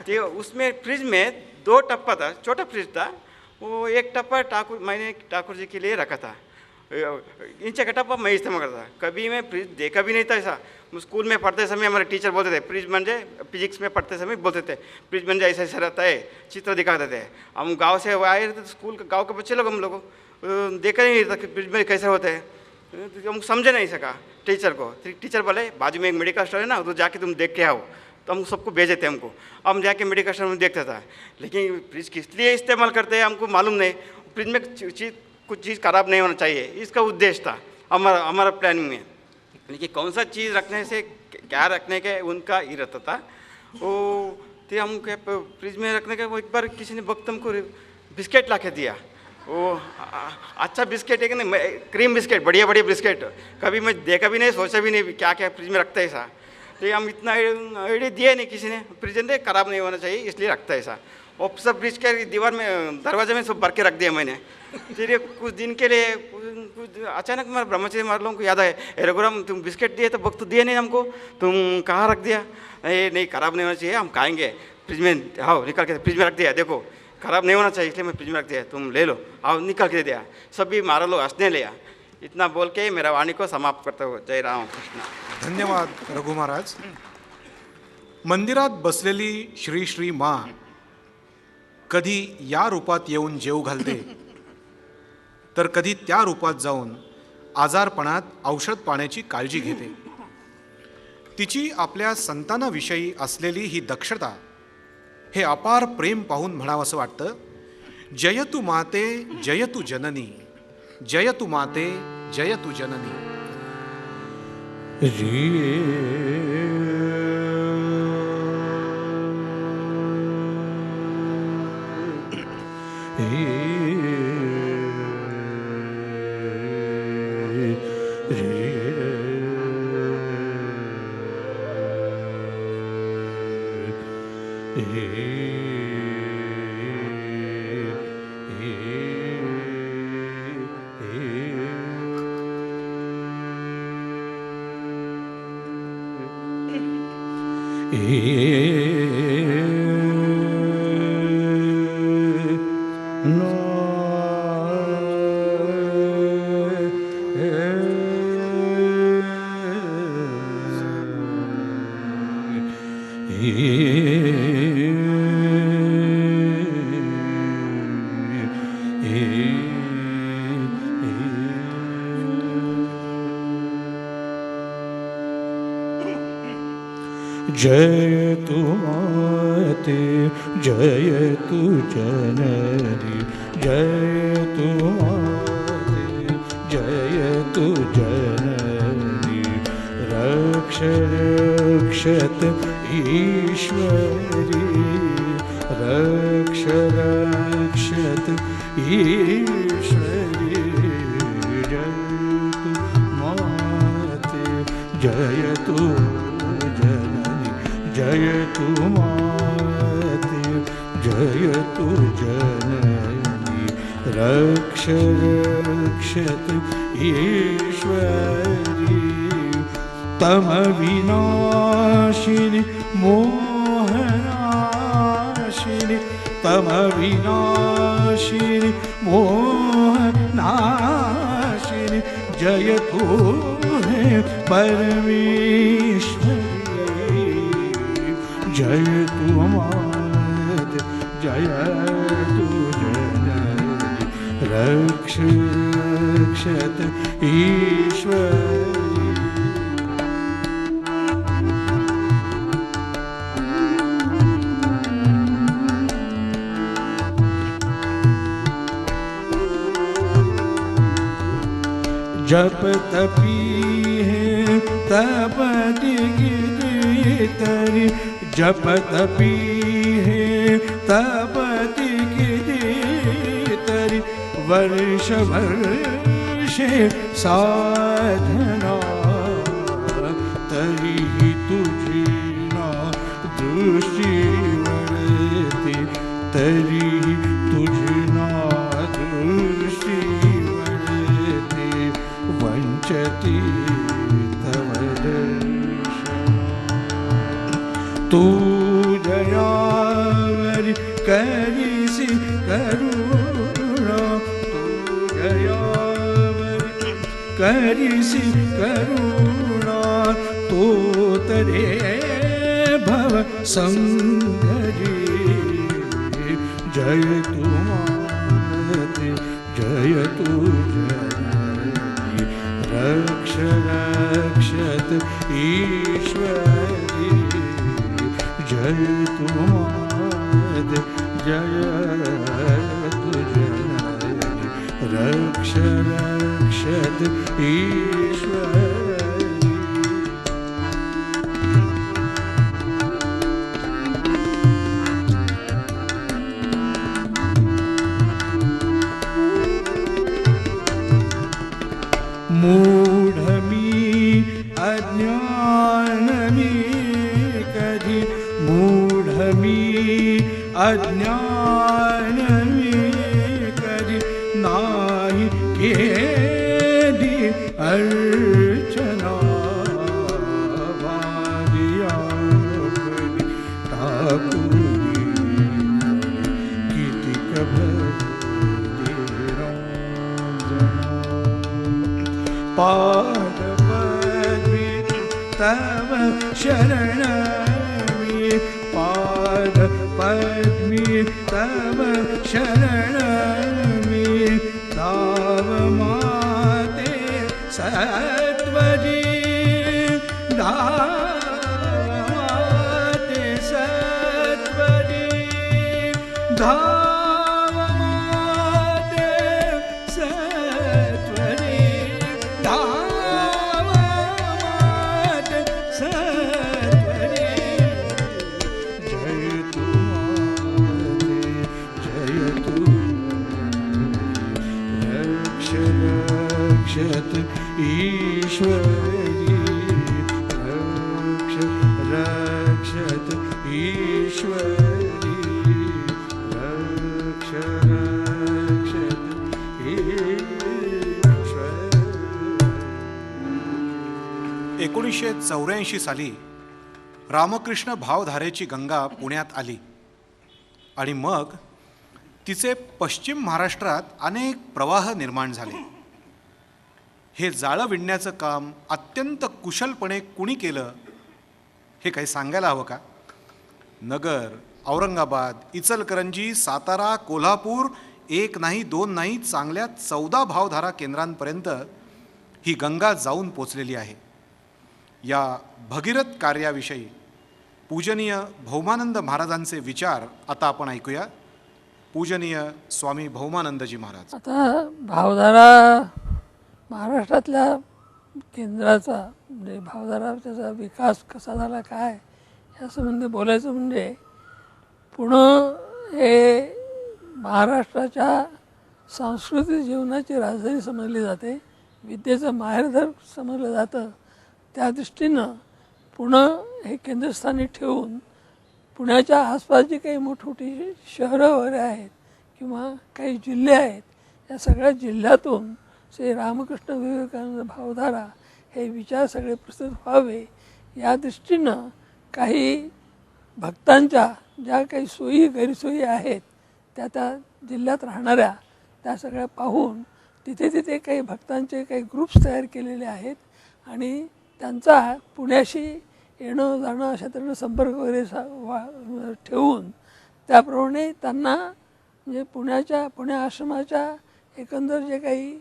तो उसमें फ्रिज में 2 टप्पा था, छोटा फ्रिज था, वो एक टप्पा मैंने ठाकुर जी के लिए रखा था, इंच का टप्पा मैं इस्तेमाल करता था। कभी मैं फ्रिज देखा भी नहीं था ऐसा। स्कूल में पढ़ते समय हमारे टीचर बोलते थे फ्रिज म्हणजे, फिजिक्स में पढ़ते समय बोलते थे फ्रिज म्हणजे ऐसा ऐसा रहता है, चित्र दिखाते थे। हम गांव से आए रहते, स्कूल के गांव के बच्चे लोग, हम लोग देखा ही नहीं था कि फ्रिज में कैसा होता है, हम समझ नहीं सका टीचर को। टीचर बोले बाजू में एक मेडिकल स्टोर है ना, तो जाके तुम देख के आओ, तो हम सबको भेजे थे हमको, हम जाके मेडिकल स्टोर में देखता था। लेकिन फ्रिज किस लिए इस्तेमाल करते हैं हमको मालूम नहीं, फ्रिज में कुछ चीज़ खराब नहीं होना चाहिए, इसका उद्देश्य था हमारा प्लानिंग में। लेकिन कौन सा चीज़ रखने से क्या रखने के उनका ही रहता था। वो तो हम क्या फ्रिज में रखने का, वो एक बार किसी ने भक्त हमको बिस्किट ला के दिया, वो अच्छा बिस्किट है कि नहीं, क्रीम बिस्किट, बढ़िया बढ़िया बिस्किट, कभी मैं देखा भी नहीं, सोचा भी नहीं क्या क्या फ्रिज में रखता है ऐसा। तो हम इतना आइडिया दिया नहीं किसी ने, फ्रिज ने खराब नहीं होना चाहिए इसलिए रखता है ऐसा। और सब फ्रिज के दीवार में, दरवाजे में सब भर के रख दिया मैंने। फिर कुछ दिन के लिए कुछ अचानक मेरे ब्रह्मचारी मार लोगों को याद आया, रघुराम तुम बिस्किट दिए तो वक्त दिए नहीं हमको, तुम कहाँ रख दिया? नहीं खराब नहीं होना चाहिए, हम खाएंगे, फ्रिज में आओ निकाल के फ्रिज में रख दिया, देखो खराब नहीं होना चाहिए इसलिए मैं फ्रिज में रख दिया, तुम ले लो, आओ निकाल के दे दिया। सभी मारा लोग हंसने लिया। इतना बोल के मेरा वाणी को समाप्त करता हूँ। जय राम कृष्ण। धन्यवाद रघु महाराज। मंदिरात बसलेली श्री श्री माँ कधी या रूपात येऊन जेव घालते, तर कधी त्या रूपात जाऊन आजारपणात औषध पाण्याची काळजी घेते। तिची आपल्या संतानाविषयी असलेली ही दक्षता, हे अपार प्रेम पाहून म्हणावंसं वाटतं, जयतु माते जयतु जननी, जयतु माते जयतु जननी। जयतु माते जयतु जननी जयतु माते जयतु जननी रक्ष रक्षत ईश्वरी रक्ष रक्षत ईश्वरी जयतु माते जयतु जयतु माते जयतु जननी रक्ष रक्षत ईश्वरी तमविनाशिनि मोहनाशिनि तमविनाशिनि मोहनाशिनि जयतु हे परमेश्वरी जयतु माते जयतु जननी रक्ष रक्षत ईश्वरी जप तपी है तप दिगितरी जप तपी है तप दिगितरी वर्ष वर्षे साधना तरी तुझी ना दृष्टी वरती तरी तुझी ना दृष्टी वंचती तव दर्शन तू जयावरि करिसि करुणा तू जयावरि करिसि करुणा तो तरे भव संगरी जयतु माते जयतु रक्ष रक्षत ईश्वरी जयतु माते जयतु जननी रक्ष रक्षत ईश्वरी मूढमी अज्ञानमी कधी मूढमी अज्ञानमी कधी नाही केली अर्चना वादिया टाकुरी किती पादपद्मी तव शरणमी पादपद्मी तव शरणमी ताव माते सत्वरी धाते सत्वरी धावमाते सत्वरी धावमाते सत्वरी जयतु माते जयतु रक्ष रक्षत ईश्वरी रक्ष रक्षत ईश्वरी रक्ष रक्षत ईश्वरी 1984 साली रामकृष्ण भावधारेची गंगा पुण्यात आली आणि मग तिचे पश्चिम महाराष्ट्रात अनेक प्रवाह निर्माण झाले. हे जाळं विणण्याचं काम अत्यंत कुशलपणे कुणी केलं हे काही सांगायला हवं का? नगर, औरंगाबाद, इचलकरंजी, सातारा, कोल्हापूर, एक नाही दोन नाही, चांगल्या 14 भावधारा केंद्रांपर्यंत ही गंगा जाऊन पोचलेली आहे. या भगीरथ कार्याविषयी पूजनीय भौमानंद महाराजांचे विचार आता आपण ऐकूया. पूजनीय स्वामी भौमानंदजी महाराज. आता भावधारा महाराष्ट्रातल्या केंद्राचा म्हणजे भावधारा त्याचा विकास कसा झाला काय या संबंधी बोलायचं म्हणजे पुणे हे महाराष्ट्राच्या सांस्कृतिक जीवनाची राजधानी समजली जाते, विद्येचं माहेरघर समजलं जातं. त्या दृष्टीनं पुणे हे केंद्रस्थानी ठेवून पुण्याच्या आसपास जी काही मोठमोठी शहरं वगैरे आहेत किंवा काही जिल्हे आहेत, या सगळ्या जिल्ह्यातून श्री रामकृष्ण विवेकानंद भावधारा हे विचार सगळे प्रस्तुत व्हावे या दृष्टीनं काही भक्तांच्या ज्या काही सोयी गैरसोयी आहेत त्या जिल्ह्यात राहणाऱ्या त्या सगळ्या पाहून तिथे काही भक्तांचे काही ग्रुप्स तयार केलेले आहेत आणि त्यांचा पुण्याशी येणं जाणं अशा तऱ्हेनं संपर्क वगैरे ठेवून त्याप्रमाणे त्यांना म्हणजे पुणे आश्रमाच्या एकंदर जे काही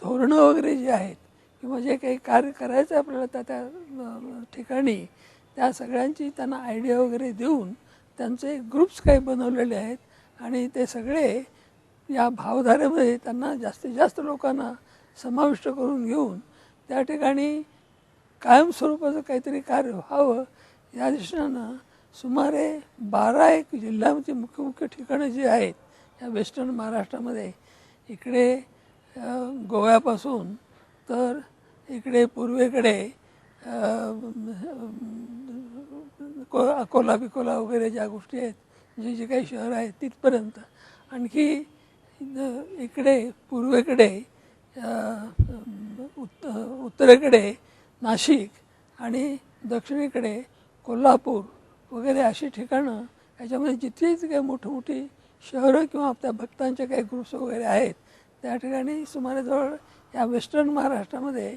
धोरणं वगैरे जे आहेत किंवा जे काही कार्य करायचं आपल्याला त्या ठिकाणी त्या सगळ्यांची त्यांना आयडिया वगैरे देऊन त्यांचे ग्रुप्स काही बनवलेले आहेत आणि ते सगळे या भावधारेमध्ये त्यांना जास्तीत जास्त लोकांना समाविष्ट करून घेऊन त्या ठिकाणी कायमस्वरूपाचं काहीतरी कार्य व्हावं या दृष्टीनं सुमारे 12 जिल्ह्याची मुख्य ठिकाणं जी आहेत या वेस्टर्न महाराष्ट्रामध्ये, इकडे गोव्यापासून तर इकडे पूर्वेकडे अकोला बिकोला वगैरे ज्या गोष्टी आहेत जी काही शहरं आहेत तिथपर्यंत, आणखी इकडे पूर्वेकडे उत्तरेकडे नाशिक आणि दक्षिणेकडे कोल्हापूर वगैरे अशी ठिकाणं, याच्यामध्ये जिथे काही मोठी शहरं किंवा आपल्या भक्तांचे काही ग्रुप्स वगैरे आहेत त्या ठिकाणी सुमारे जवळ या वेस्टर्न महाराष्ट्रामध्ये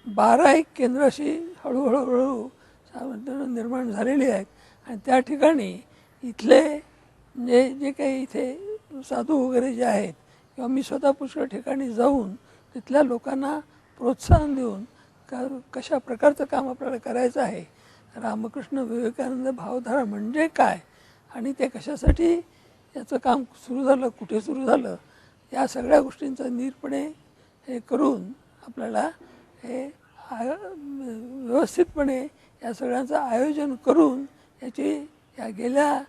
12 केंद्र अशी हळूहळू निर्माण झालेली आहेत आणि त्या ठिकाणी इथले म्हणजे जे काही इथे साधू वगैरे जे आहेत किंवा मी स्वतः पुष्कळ ठिकाणी जाऊन तिथल्या लोकांना प्रोत्साहन देऊन कशा प्रकारचं काम आपल्याला करायचं आहे, रामकृष्ण विवेकानंद भावधारा म्हणजे काय आणि ते कशासाठी याचं काम सुरू झालं, कुठे सुरू झालं, या सगळ्या गोष्टींचं नीटपणे हे करून आपल्याला हे व्यवस्थितपणे या सगळ्यांचं आयोजन करून याची या गेल्या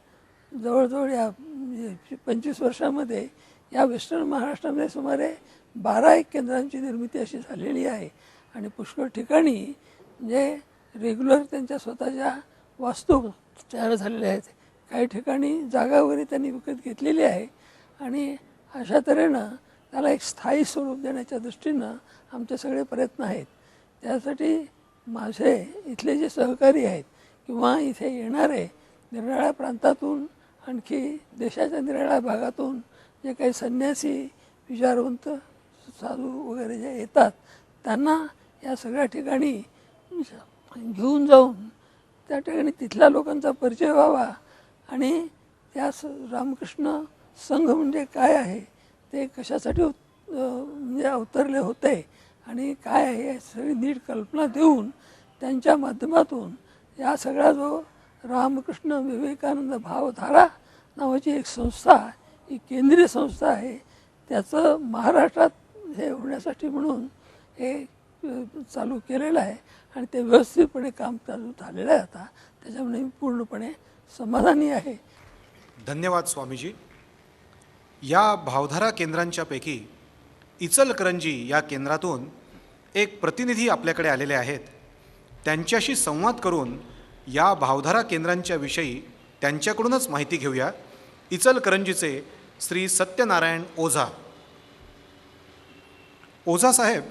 जवळजवळ या 25 वर्षामध्ये या वेस्टर्न महाराष्ट्रामध्ये सुमारे 12 केंद्रांची निर्मिती अशी झालेली आहे आणि पुष्कळ ठिकाणी म्हणजे रेग्युलर त्यांच्या स्वतःच्या वास्तू तयार झालेल्या आहेत. काही ठिकाणी जागा वगैरे त्यांनी विकत घेतलेली आहे आणि अशा तऱ्हेनं त्याला एक स्थायी स्वरूप देण्याच्या दृष्टीनं आमचे सगळे प्रयत्न आहेत. त्यासाठी माझे इथले जे सहकारी आहेत किंवा इथे येणारे निरनिराळ्या प्रांतातून आणखी देशाच्या निरनिराळ्या भागातून जे काही संन्यासी विचारवंत साधू वगैरे जे येतात त्यांना या सगळ्या ठिकाणी घेऊन जाऊन त्या ठिकाणी तिथल्या लोकांचा परिचय व्हावा आणि त्या रामकृष्ण संघ म्हणजे काय आहे, ते कशासाठी म्हणजे अवतरले होते आणि काय आहे हे सगळी नीट कल्पना देऊन त्यांच्या माध्यमातून या सगळ्या जो रामकृष्ण विवेकानंद भावधारा नावाची एक संस्था, ही केंद्रीय संस्था आहे, त्याचं महाराष्ट्रात हे होण्यासाठी म्हणून हे चालू केलेलं आहे आणि ते व्यवस्थितपणे काम चालू झालेलं आहे. आता त्याच्यामुळे मी पूर्णपणे समाधानी आहे. धन्यवाद स्वामीजी. या भावधारा केंद्रांच्यापैकी इचलकरंजी या केंद्रातून एक प्रतिनिधी आपल्याकडे आलेले आहेत. त्यांच्याशी संवाद करून या भावधारा केंद्रांच्या विषयी त्यांच्याकडूनच माहिती घेऊया. इचलकरंजीचे श्री सत्यनारायण ओझा. ओझा साहेब,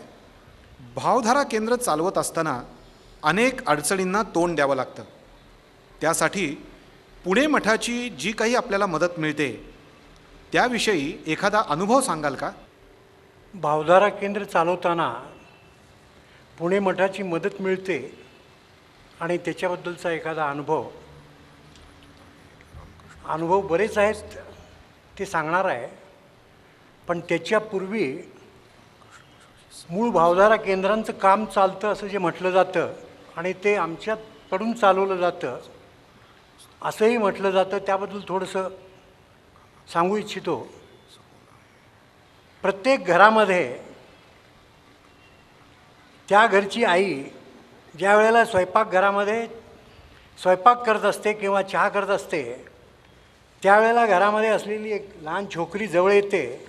भावधारा केंद्र चालवत असताना अनेक अडचणींना तोंड द्यावं लागतं. त्यासाठी पुणे मठाची जी काही आपल्याला मदत मिळते त्याविषयी एखादा अनुभव सांगाल का? भावधारा केंद्र चालवताना पुणे मठाची मदत मिळते आणि त्याच्याबद्दलचा एखादा अनुभव बरेच आहेत ते सांगणार आहे. पण त्याच्यापूर्वी मूळ भावधारा केंद्रांचं काम चालतं असं जे म्हटलं जातं आणि ते आमच्याकडून चालवलं जातं असंही म्हटलं जातं, त्याबद्दल थोडंसं सांगू इच्छितो. प्रत्येक घरामध्ये त्या घरची आई ज्या वेळेला स्वयंपाकघरामध्ये स्वयंपाक करत असते किंवा चहा करत असते, त्यावेळेला घरामध्ये असलेली एक लहान छोकरी जवळ येते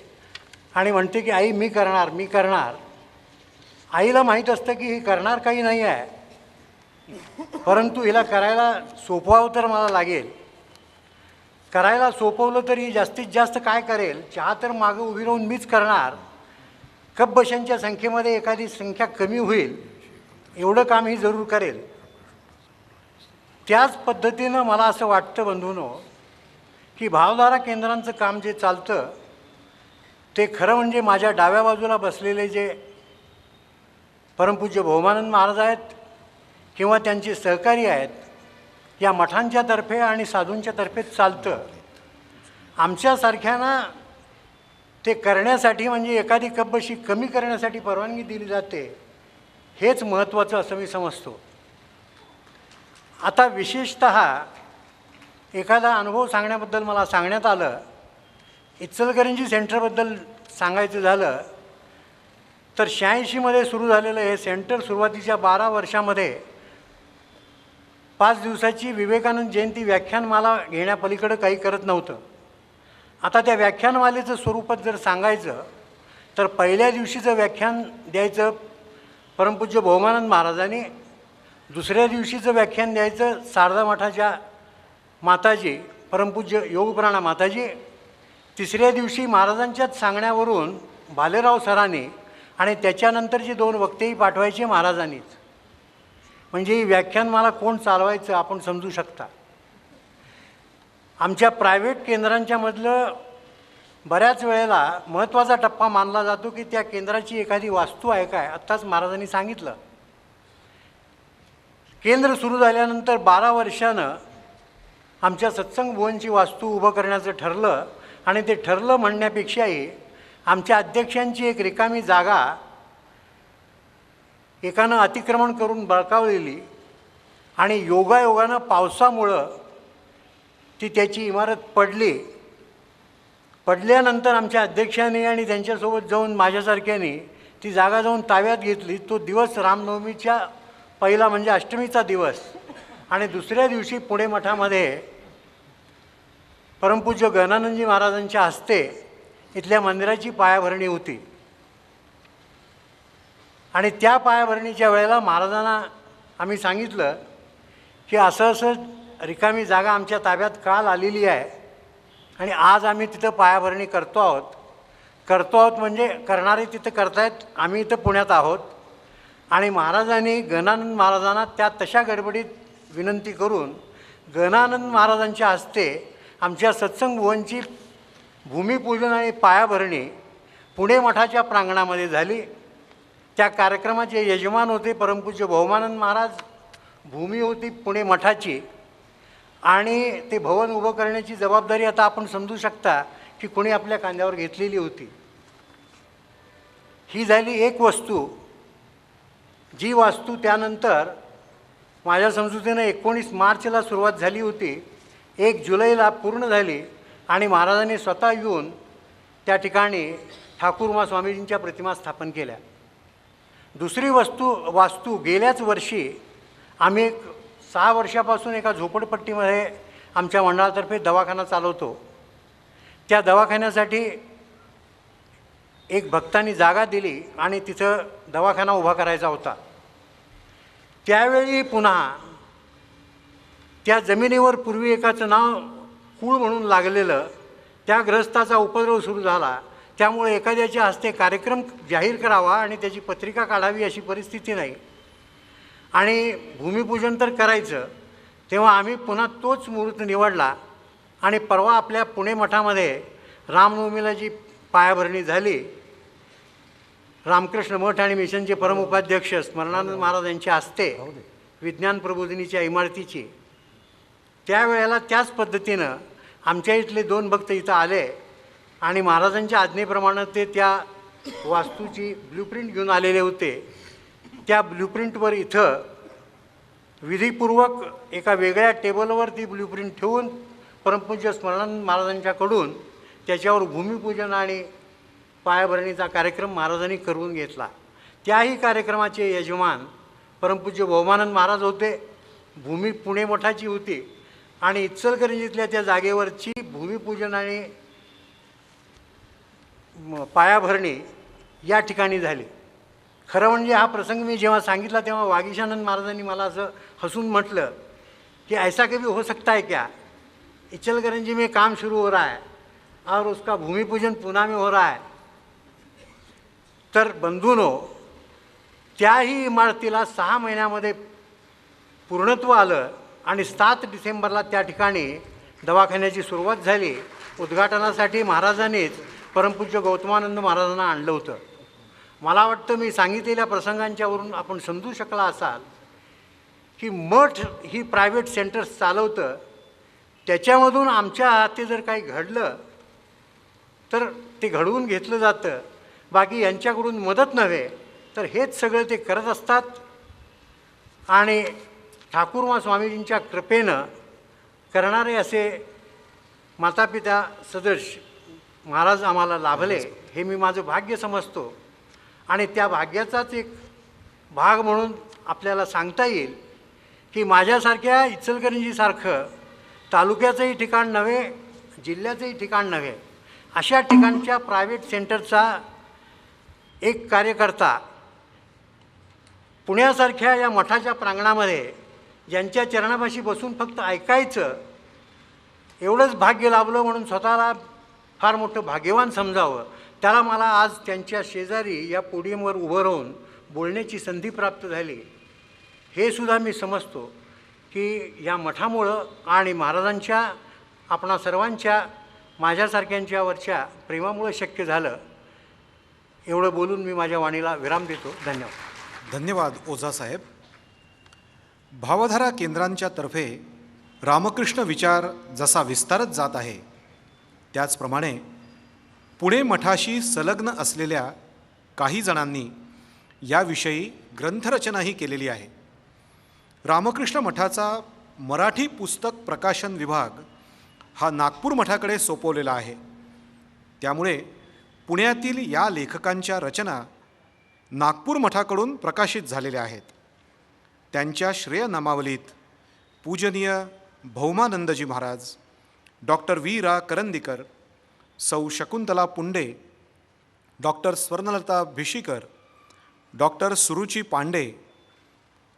आणि म्हणते की आई मी करणार. आईला माहीत असतं की ही करणार काही नाही आहे, परंतु हिला करायला सोपवावं तर मला लागेल. करायला सोपवलं तर ही जास्तीत जास्त काय करेल, चहा तर मागं उभी राहून मीच करणार, कप बशांच्या संख्येमध्ये एखादी संख्या कमी होईल एवढं काम ही जरूर करेल. त्याच पद्धतीनं मला असं वाटतं बंधूंनो की भावधारा केंद्रांचं काम जे चालतं ते खरं म्हणजे माझ्या डाव्या बाजूला बसलेले जे परमपूज्य भोमानंद महाराज आहेत किंवा त्यांचे सहकारी आहेत, या मठांच्या तर्फे आणि साधूंच्या तर्फेच चालतं. आमच्यासारख्यांना ते करण्यासाठी म्हणजे एखादी कपबशी कमी करण्यासाठी परवानगी दिली जाते, हेच महत्त्वाचं असं मी समजतो. आता विशेषतः एखादा अनुभव सांगण्याबद्दल मला सांगण्यात आलं. इचलकरंजी सेंटरबद्दल सांगायचं झालं तर 86मध्ये सुरू झालेलं हे सेंटर सुरुवातीच्या 12 वर्षामध्ये 5 दिवसाची विवेकानंद जयंती व्याख्यानमाला घेण्यापलीकडं काही करत नव्हतं. आता त्या व्याख्यानमालेचं स्वरूपात जर सांगायचं तर पहिल्या दिवशीचं व्याख्यान द्यायचं परमपूज्य भोमानंद महाराजांनी, दुसऱ्या दिवशीचं व्याख्यान द्यायचं शारदा मठाच्या माताजी परमपूज्य योगप्राणा माताजी, तिसऱ्या दिवशी महाराजांच्याच सांगण्यावरून भालेराव सरांनी आणि त्याच्यानंतरचे 2 वक्तेही पाठवायचे महाराजांनीच. म्हणजे ही व्याख्यानमाला कोण चालवायचं आपण समजू शकता. आमच्या प्रायव्हेट केंद्रांच्यामधलं बऱ्याच वेळेला महत्त्वाचा टप्पा मानला जातो की त्या केंद्राची एखादी वास्तू आहे काय. आत्ताच महाराजांनी सांगितलं, केंद्र सुरू झाल्यानंतर 12 वर्षानं आमच्या सत्संग भुवनची वास्तू उभं करण्याचं ठरलं आणि ते ठरलं म्हणण्यापेक्षाही आमच्या अध्यक्षांची एक रिकामी जागा एकानं अतिक्रमण करून बळकावलेली आणि योगायोगानं पावसामुळं ती त्याची इमारत पडल्यानंतर आमच्या अध्यक्षांनी आणि त्यांच्यासोबत जाऊन माझ्यासारख्याने ती जागा जाऊन ताब्यात घेतली. तो दिवस रामनवमीच्या पहिला म्हणजे अष्टमीचा दिवस आणि दुसऱ्या दिवशी पुणे मठामध्ये परमपूज्य गणानंदजी महाराजांच्या हस्ते इथल्या मंदिराची पायाभरणी होती. आणि त्या पायाभरणीच्या वेळेला महाराजांना आम्ही सांगितलं की असं रिकामी जागा आमच्या ताब्यात काल आलेली आहे आणि आज आम्ही तिथं पायाभरणी करतो आहोत म्हणजे करणारे तिथं करतायत, आम्ही इथं पुण्यात आहोत. आणि महाराजांनी गणानंद महाराजांना त्या तशा गडबडीत विनंती करून गणानंद महाराजांच्या हस्ते आमच्या सत्संग भुवनची भूमिपूजन आणि पायाभरणी पुणे मठाच्या प्रांगणामध्ये झाली. त्या कार्यक्रमाचे यजमान होते परमपूज्य भोमानंद महाराज, भूमी होती पुणे मठाची आणि ते भवन उभं करण्याची जबाबदारी आता आपण समजू शकता की कोणी आपल्या खांद्यावर घेतलेली होती. ही झाली एक वस्तू. जी वास्तू त्यानंतर माझ्या समजुतीनं 19 मार्चला सुरुवात झाली होती, 1 जुलैला पूर्ण झाली आणि महाराजांनी स्वतः येऊन त्या ठिकाणी ठाकूरमा स्वामीजींच्या प्रतिमा स्थापन केल्या. दुसरी वास्तू गेल्याच वर्षी आम्ही 6 वर्षापासून एका झोपडपट्टीमध्ये आमच्या मंडळातर्फे दवाखाना चालवतो. त्या दवाखान्यासाठी एक भक्तांनी जागा दिली आणि तिथं दवाखाना उभा करायचा होता. त्यावेळी पुन्हा त्या जमिनीवर पूर्वी एकाचं नाव कूळ म्हणून लागलेलं त्या ग्रस्ताचा उपद्रव सुरू झाला. त्यामुळे एखाद्याच्या हस्ते कार्यक्रम जाहीर करावा आणि त्याची पत्रिका काढावी अशी परिस्थिती नाही आणि भूमिपूजन तर करायचं. तेव्हा आम्ही पुन्हा तोच मुहूर्त निवडला आणि परवा आपल्या पुणे मठामध्ये रामनवमीला जी पायाभरणी झाली रामकृष्ण मठ आणि मिशनचे परमउपाध्यक्ष स्मरणानंद महाराज यांच्या हस्ते विज्ञान प्रबोधिनीच्या इमारतीची, त्यावेळेला त्याच पद्धतीनं आमच्या इथले 2 भक्त इथं आले आणि महाराजांच्या आज्ञेप्रमाणे ते त्या वास्तूची ब्ल्यूप्रिंट घेऊन आलेले होते. त्या ब्ल्यूप्रिंटवर इथं विधीपूर्वक एका वेगळ्या टेबलवर ती ब्ल्यूप्रिंट ठेवून परमपूज्य स्मरणानंद महाराजांच्याकडून त्याच्यावर भूमिपूजन आणि पायाभरणीचा कार्यक्रम महाराजांनी करून घेतला. त्याही कार्यक्रमाचे यजमान परमपूज्य भौमानंद महाराज होते. भूमी पुणे मठाची होती आणि इचलकरंजीतल्या त्या जागेवरची भूमिपूजन आणि पायाभरणी या ठिकाणी झाली. खरं म्हणजे हा प्रसंग मी जेव्हा सांगितला तेव्हा वागीशानंद महाराजांनी मला असं हसून म्हटलं की ऐसा कभी हो सकता है क्या, इचलकरंजी में काम शुरू हो रहा है और उसका भूमिपूजन पुणे में हो रहा है. तर बंधूनो, त्याही इमारतीला 6 महिन्यामध्ये पूर्णत्व आलं आणि 7 डिसेंबरला त्या ठिकाणी दवाखान्याची सुरुवात झाली. उद्घाटनासाठी महाराजांनीच परमपूज्य गौतमानंद महाराजांना आणलं होतं. मला वाटतं मी सांगितलेल्या प्रसंगांच्यावरून आपण समजू शकला असाल की मठ ही प्रायव्हेट सेंटर्स चालवतं, त्याच्यामधून आमच्या हाती जर काही घडलं तर ते घडवून घेतलं जातं. बाकी यांच्याकडून मदत नव्हे तर हेच सगळं ते करत असतात. आणि ठाकूरमा स्वामीजींच्या कृपेनं करणारे असे मातापिता सदस्य महाराज आम्हाला लाभले, हे मी माझं भाग्य समजतो. आणि त्या भाग्याचाच एक भाग म्हणून आपल्याला सांगता येईल की माझ्यासारख्या इचलकरंजीसारखं तालुक्याचंही ठिकाण नव्हे, जिल्ह्याचंही ठिकाण नव्हे, अशा ठिकाणच्या प्रायव्हेट सेंटरचा एक कार्यकर्ता पुण्यासारख्या या मठाच्या प्रांगणामध्ये ज्यांच्या चरणापाशी बसून फक्त ऐकायचं एवढंच भाग्य लाभलं म्हणून स्वतःला फार मोठं भाग्यवान समजावं, त्याला मला आज त्यांच्या शेजारी या पोडियमवर उभं राहून बोलण्याची संधी प्राप्त झाली. हे सुद्धा मी समजतो की या मठामुळं आणि महाराजांच्या आपणा सर्वांच्या माझ्यासारख्यांच्यावरच्या प्रेमामुळं शक्य झालं. एवढं बोलून मी माझ्या वाणीला विराम देतो. धन्यवाद. धन्यवाद ओझासाहेब. भावधारा केंद्रांच्या तर्फे रामकृष्ण विचार जसा विस्तारत जात आहे त्याचप्रमाणे पुणे मठाशी संलग्न असलेल्या काही जणांनी याविषयी ग्रंथरचनाही केलेली आहे. रामकृष्ण मठाचा मराठी पुस्तक प्रकाशन विभाग हा नागपूर मठाकडे सोपवलेला आहे. त्यामुळे पुण्यातील या लेखकांच्या रचना नागपूर मठाकडून प्रकाशित झालेल्या आहेत. त्यांच्या श्रेयनामावलीत पूजनीय भौमानंदजी महाराज, डॉक्टर वी रा करंदीकर, सौ शकुंतला पुंडे, डॉक्टर स्वर्णलता भिशीकर, डॉक्टर सुरुची पांडे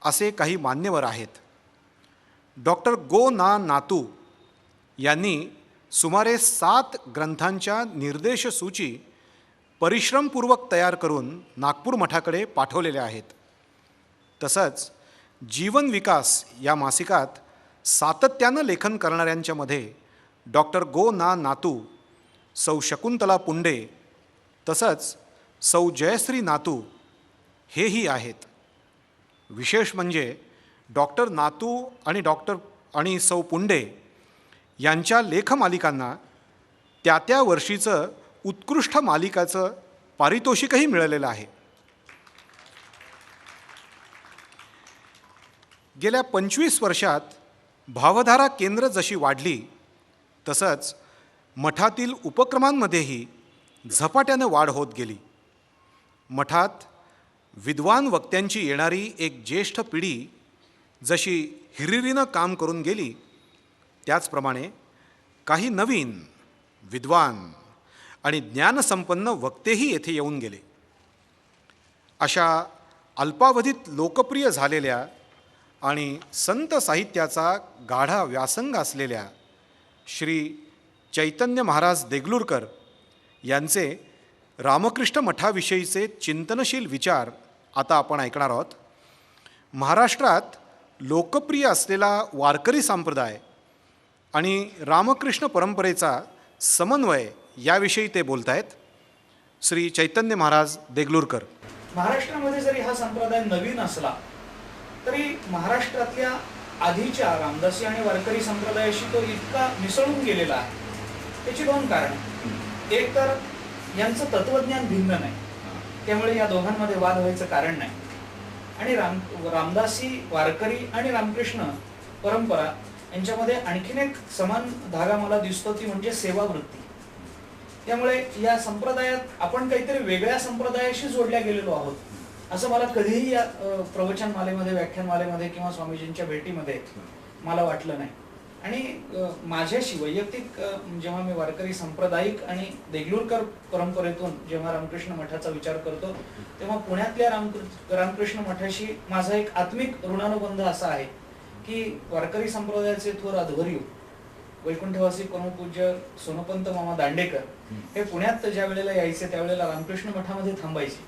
असे काही मान्यवर आहेत. डॉक्टर गो ना नातू यांनी सुमारे 7 ग्रंथांच्या निर्देशसूची परिश्रमपूर्वक तयार करून नागपूर मठाकडे पाठवलेल्या आहेत. तसंच जीवन विकास या मासिकात सातत्यानं लेखन करणाऱ्यांच्यामध्ये डॉक्टर गो ना नातू, सौ शकुंतला पुंडे तसंच सौ जयश्री नातू हेही आहेत. विशेष म्हणजे डॉक्टर नातू आणि सौ पुंडे यांच्या लेखमालिकांना त्या वर्षीचं उत्कृष्ट मालिकाचं पारितोषिकही मिळालेलं आहे. गेल्या 25 वर्षात भावधारा केंद्र जशी वाढली तसंच मठातील उपक्रमांमध्येही झपाट्यानं वाढ होत गेली. मठात विद्वान वक्त्यांची येणारी एक ज्येष्ठ पिढी जशी हिरिरीनं काम करून गेली त्याचप्रमाणे काही नवीन विद्वान आणि ज्ञानसंपन्न वक्तेही येथे येऊन गेले. अशा अल्पावधीत लोकप्रिय झालेल्या आणि संत साहित्याचा गाढा व्यासंग असलेल्या श्री चैतन्य महाराज देगलूरकर यांचे रामकृष्ण मठाविषयीचे चिंतनशील विचार आता आपण ऐकणार आहोत. महाराष्ट्रात लोकप्रिय असलेला वारकरी संप्रदाय आणि रामकृष्ण परंपरेचा समन्वय याविषयी ते बोलत आहेत. श्री चैतन्य महाराज देगलूरकर. महाराष्ट्रामध्ये जरी हा संप्रदाय नवीन असला तरी महाराष्ट्रातल्या आधीच्या रामदासी आणि वारकरी संप्रदायाशी तो इतका मिसळून गेलेला आहे. त्याची दोन कारण. एक तर यांचं तत्वज्ञान भिन्न नाही, त्यामुळे या दोघांमध्ये वाद व्हायचं कारण नाही. आणि रामदासी वारकरी आणि रामकृष्ण परंपरा यांच्यामध्ये आणखीन एक समान धागा मला दिसतो, ती म्हणजे सेवावृत्ती. त्यामुळे या संप्रदायात आपण काहीतरी वेगळ्या संप्रदायाशी जोडल्या गेलेलो आहोत असं मला कधीही या प्रवचनमालेमध्ये, व्याख्यानमालेमध्ये किंवा स्वामीजींच्या भेटीमध्ये मला वाटलं नाही. आणि माझ्याशी वैयक्तिक जेव्हा मी वारकरी सांप्रदायिक आणि देगलूरकर परंपरेतून जेव्हा रामकृष्ण मठाचा विचार करतो तेव्हा पुण्यातल्या रामकृष्ण मठाशी माझा एक आत्मिक ऋणानुबंध असा आहे की वारकरी संप्रदायाचे थोर अध्वर्यू वैकुंठवासी परमपूज्य सोनपंत मामा दांडेकर हे पुण्यात ज्या वेळेला यायचे त्यावेळेला रामकृष्ण मठामध्ये थांबायचे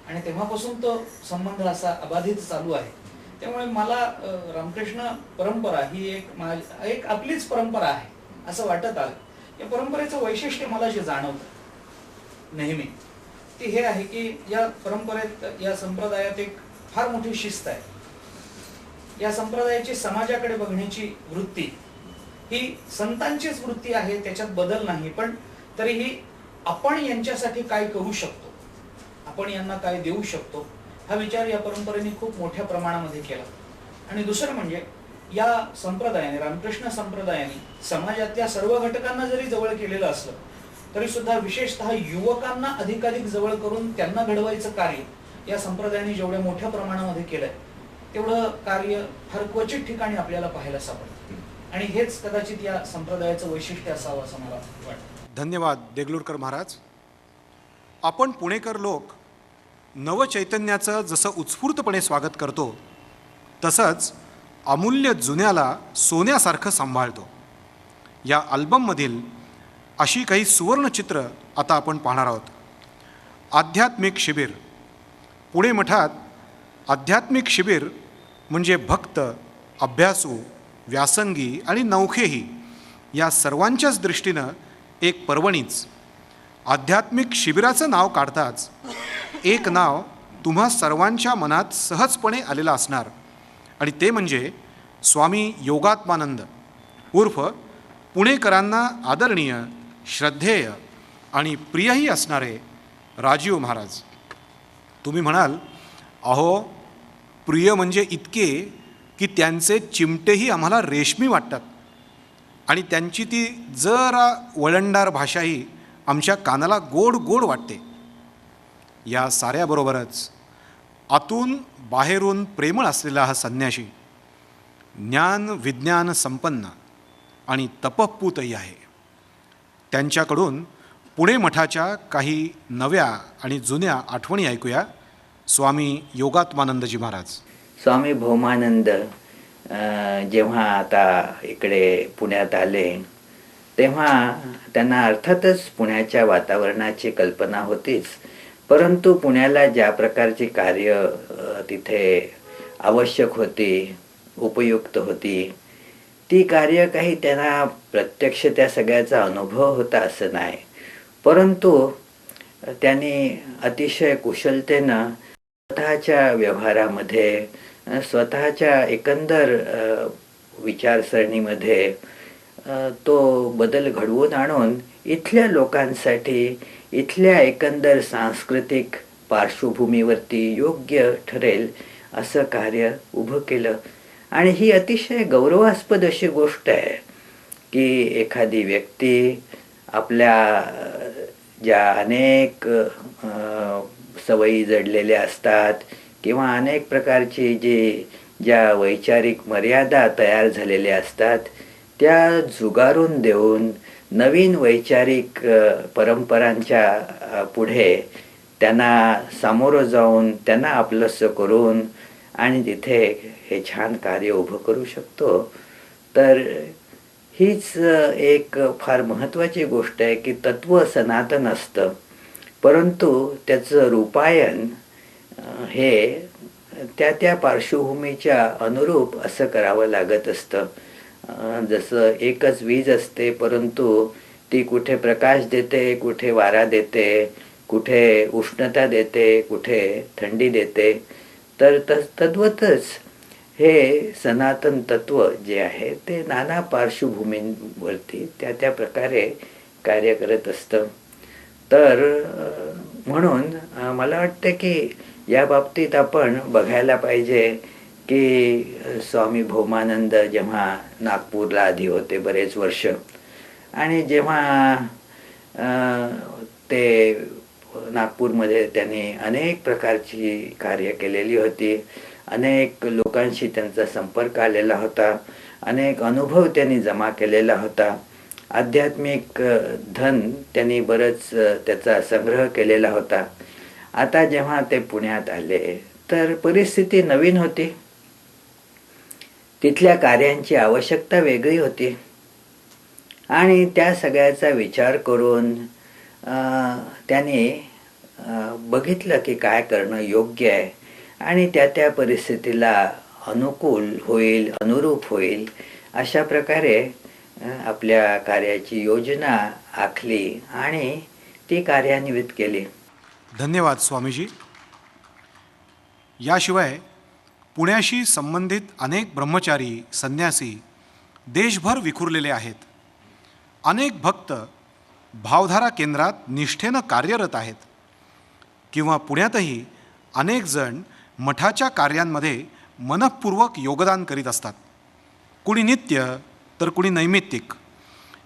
आणि तेव्हापासून तो संबंध असा अबाधित चालू आहे. त्यामुळे मला रामकृष्ण परंपरा ही एक आपलीच परंपरा आहे असं वाटत आलं. या परंपरेचं वैशिष्ट्य मला जे जाणवतं नेहमी ते हे आहे की या परंपरेत, या संप्रदायात एक फार मोठी शिस्त आहे. या संप्रदायाची समाजाकडे बघण्याची वृत्ती ही संतांचीच वृत्ती आहे, त्याच्यात बदल नाही. पण तरीही आपण यांच्यासाठी काय करू शकतो, आपण यांना काय देऊ शकतो, हा विचार या परंपरेने खूप मोठ्या प्रमाणामध्ये केला. आणि दुसरं म्हणजे या संप्रदायाने, रामकृष्ण संप्रदायाने समाजातल्या सर्व घटकांना जरी जवळ केलेलं असलं तरी सुद्धा विशेषतः युवकांना अधिकाधिक जवळ करून त्यांना घडवायचं कार्य या संप्रदायाने जेवढ्या मोठ्या प्रमाणामध्ये केलंय तेवढं कार्य फार क्वचित ठिकाणी आपल्याला पाहायला सापडतं. आणि हेच कदाचित या संप्रदायाचं वैशिष्ट्य असावं असं मला वाटतं. धन्यवाद देगलूरकर महाराज. आपण पुणेकर लोक नवचैतन्याचं जसं उत्स्फूर्तपणे स्वागत करतो तसंच अमूल्य जुन्याला सोन्यासारखं सांभाळतो. या अल्बममधील अशी काही सुवर्णचित्र आता आपण पाहणार आहोत. आध्यात्मिक शिबिर. पुणे मठात आध्यात्मिक शिबिर म्हणजे भक्त, अभ्यासू, व्यासंगी आणि नौखेही या सर्वांच्याच दृष्टीनं एक पर्वणीच. आध्यात्मिक शिबिराचं नाव काढताच एक नाव तुम्हा सर्वांच्या मनात सहजपणे आलेलं असणार आणि ते म्हणजे स्वामी योगात्मानंद उर्फ पुणेकरांना आदरणीय, श्रद्धेय आणि प्रियही असणारे राजीव महाराज. तुम्ही म्हणाल, अहो प्रिय म्हणजे इतके की त्यांचे चिमटेही आम्हाला रेशमी वाटतात आणि त्यांची ती जरा वळणदार भाषाही आमच्या कानाला गोड गोड वाटते. या साऱ्याबरोबरच आतून बाहेरून प्रेमळ असलेला हा संन्याशी ज्ञान विज्ञान संपन्न आणि तपःपूतही आहे. त्यांच्याकडून पुणे मठाच्या काही नव्या आणि जुन्या आठवणी ऐकूया. स्वामी योगात्मानंदजी महाराज. स्वामी भौमानंद जेव्हा आता इकडे पुण्यात आले तेव्हा त्यांना अर्थातच पुण्याच्या वातावरणाची कल्पना होतीच, परंतु पुण्याला ज्या प्रकारची कार्य तिथे आवश्यक होती, उपयुक्त होती, ती कार्य काही त्यांना प्रत्यक्ष त्या सगळ्याचा अनुभव होता असं नाही, परंतु त्यांनी अतिशय कुशलतेनं स्वतःच्या व्यवहारामध्ये, स्वतःच्या एकंदर विचारसरणीमध्ये तो बदल घडवून आणून इथल्या लोकांसाठी, इथल्या एकंदर सांस्कृतिक पार्श्वभूमीवरती योग्य ठरेल असं कार्य उभं केलं. आणि ही अतिशय गौरवास्पद अशी गोष्ट आहे की एखादी व्यक्ती आपल्या ज्या अनेक सवयी जडलेल्या असतात किंवा अनेक प्रकारची ज्या वैचारिक मर्यादा तयार झालेल्या असतात त्या झुगारून देऊन नवीन वैचारिक परंपरांच्या पुढे त्यांना सामोरं जाऊन त्यांना आपलंसं करून आणि तिथे हे छान कार्य उभं करू शकतो. तर हीच एक फार महत्त्वाची गोष्ट आहे की तत्व सनातन असतं, परंतु त्याचं रूपायन हे त्या पार्श्वभूमीच्या अनुरूप असं करावं लागत असतं. जसं एकच वीज असते, परंतु ती कुठे प्रकाश देते, कुठे वारा देते, कुठे उष्णता देते, कुठे थंडी देते. तर तद्वतच हे सनातन तत्व जे आहे ते नाना पार्श्वभूमींवरती त्या प्रकारे कार्य करत असतं. तर म्हणून मला वाटतं की या बाबतीत आपण बघायला पाहिजे की स्वामी भौमानंद जेव्हा नागपूरला आधी होते बरेच वर्ष, आणि जेव्हा ते नागपूरमध्ये त्यांनी अनेक प्रकारची कार्य केलेली होती, अनेक लोकांशी त्यांचा संपर्क आलेला होता, अनेक अनुभव त्यांनी जमा केलेला होता, आध्यात्मिक धन त्यांनी बरंच त्याचा संग्रह केलेला होता. आता जेव्हा ते पुण्यात आले तर परिस्थिती नवीन होती, तिथल्या कार्यांची आवश्यकता वेगळी होती, आणि त्या सगळ्याचा विचार करून त्यांनी बघितलं की काय करणं योग्य आहे आणि त्या परिस्थितीला अनुकूल होईल, अनुरूप होईल अशा प्रकारे आपल्या कार्याची योजना आखली आणि ती कार्यान्वित केली. धन्यवाद स्वामीजी. याशिवाय पुण्याशी संबंधित अनेक ब्रह्मचारी, संन्यासी देशभर विखुरलेले आहेत. अनेक भक्त भावधारा केंद्रात निष्ठेनं कार्यरत आहेत, किंवा पुण्यातही अनेक जण मठाच्या कार्यांमध्ये मनःपूर्वक योगदान करीत असतात. कुणी नित्य तर कुणी नैमित्तिक.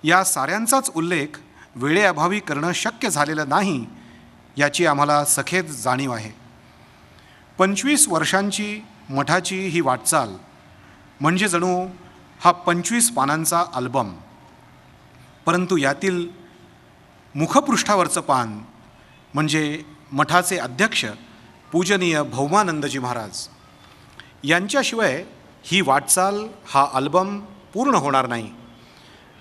या साऱ्यांचाच उल्लेख वेळेअभावी करणं शक्य झालेलं नाही याची आम्हाला सखेद जाणीव आहे. 25 वर्षांची मठाची ही वाटचाल म्हणजे जणू हा 25 पानांचा अल्बम. परंतु यातील मुखपृष्ठावरचं पान म्हणजे मठाचे अध्यक्ष पूजनीय भौमानंदजी महाराज यांच्याशिवाय ही वाटचाल, हा अल्बम पूर्ण होणार नाही.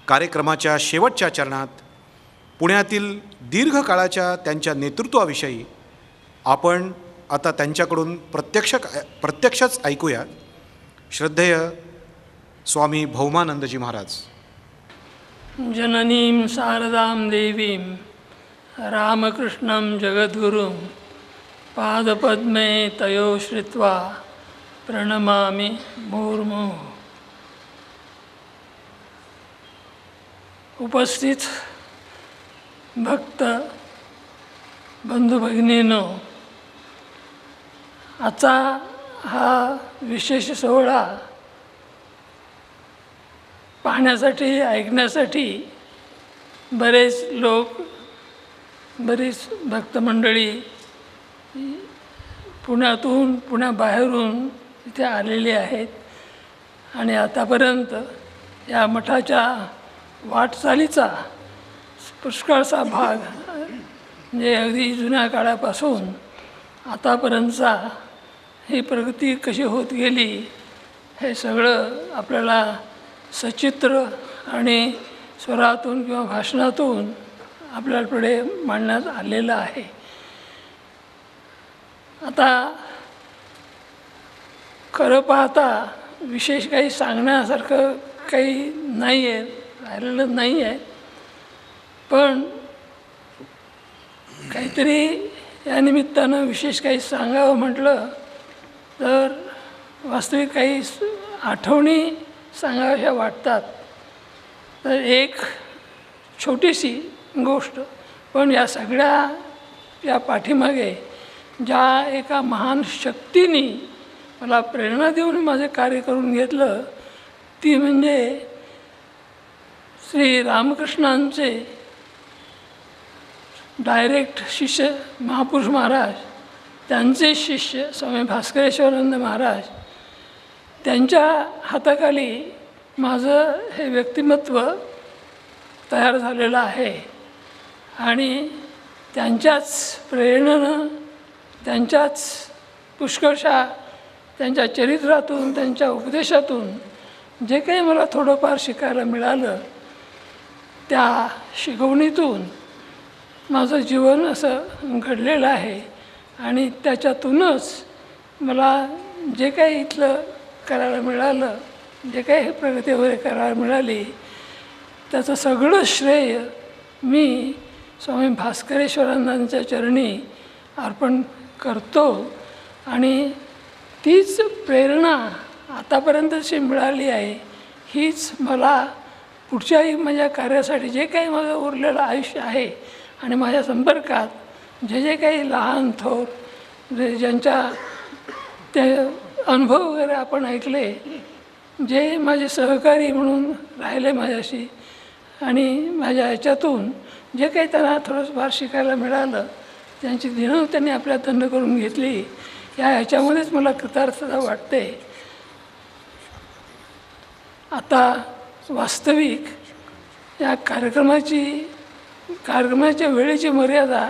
कार्यक्रमाच्या शेवटच्या चरणात पुण्यातील दीर्घकाळाच्या त्यांच्या नेतृत्वाविषयी आपण आता त्यांच्याकडून प्रत्यक्षच ऐकूया. श्रद्धेय स्वामी भौमानंदजी महाराज. जननीं शारदां देवीं रामकृष्णं जगद्गुरुं पादपद्मे तयो श्रित्वा प्रणमामि मुहुर्मुहुः. उपस्थित भक्त बंधू भगिनींनो, आजचा हा विशेष सोहळा पाहण्यासाठी, ऐकण्यासाठी बरेच लोक, बरीच भक्तमंडळी पुण्यातून, पुण्याबाहेरून इथे आलेली आहेत. आणि आतापर्यंत या मठाच्या वाटचालीचा पुष्कळसा भाग, म्हणजे अगदी जुन्या काळापासून आतापर्यंतचा ही प्रगती कशी होत गेली हे सगळं आपल्याला सचित्र आणि स्वरातून किंवा भाषणातून आपल्याकडे मांडण्यात आलेलं आहे. आता खरं पाहता विशेष काही सांगण्यासारखं काही नाही आहे, राहिलेलं नाही आहे. पण काहीतरी या निमित्तानं विशेष काही सांगावं म्हटलं तर वास्तविक काही आठवणी सांगाव्याशा वाटतात. तर एक छोटीशी गोष्ट, पण या सगळ्या या पाठीमागे ज्या एका महान शक्तीने मला प्रेरणा देऊन माझे कार्य करून घेतलं, ती म्हणजे श्री रामकृष्णांचे डायरेक्ट शिष्य महापुरुष महाराज, त्यांचे शिष्य स्वामी भास्करेश्वरानंद महाराज, त्यांच्या हाताखाली माझं हे व्यक्तिमत्व तयार झालेलं आहे. आणि त्यांच्याच प्रेरणेनं, त्यांच्याच पुष्कळशा त्यांच्या चरित्रातून, त्यांच्या उपदेशातून जे काही मला थोडंफार शिकायला मिळालं, त्या शिकवणीतून माझं जीवन असं घडलेलं आहे. आणि त्याच्यातूनच मला जे काही इथलं करायला मिळालं, जे काही प्रगती वगैरे करायला मिळाली, त्याचं सगळं श्रेय मी स्वामी भास्करेश्वरांच्या चरणी अर्पण करतो. आणि तीच प्रेरणा आतापर्यंत जी मिळाली आहे, हीच मला पुढच्याही माझ्या कार्यासाठी जे काही माझं उरलेलं आयुष्य आहे आणि माझ्या संपर्कात जे काही लहान थोर ज्यांच्या ते अनुभव वगैरे आपण ऐकले, जे माझे सहकारी म्हणून राहिले माझ्याशी आणि माझ्या ह्याच्यातून जे काही त्यांना थोडंफार शिकायला मिळालं, त्यांची देणं त्यांनी आपल्या दंड करून घेतली, ह्याच्यामध्येच मला कृतार्थता वाटते. आता वास्तविक या कार्यक्रमाच्या वेळेची मर्यादा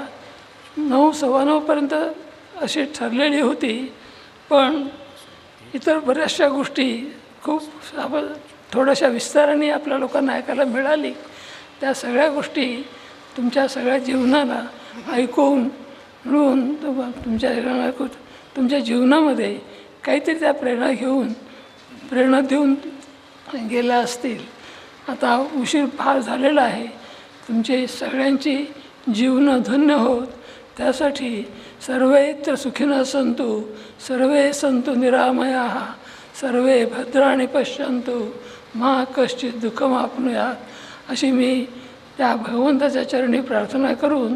9:15पर्यंत अशी ठरलेली होती, पण इतर बऱ्याचशा गोष्टी खूप थोड्याशा विस्ताराने आपल्या लोकांना ऐकायला मिळाली. त्या सगळ्या गोष्टी तुमच्या सगळ्या जीवनाला ऐकून मिळून तुमच्या जीवनामध्ये काहीतरी त्या प्रेरणा देऊन गेल्या असतील. आता उशीर फार झालेला आहे. तुमची सगळ्यांची जीवनं धन्य होत त्यासाठी सर्वत्र सुखिनः सन्तु, सर्वे सन्तु निरामयाः, सर्वे भद्राणि पश्यन्तु, मा कश्चित् दुःखमाप्नुयात्, अशी मी त्या भगवंताच्या चरणी प्रार्थना करून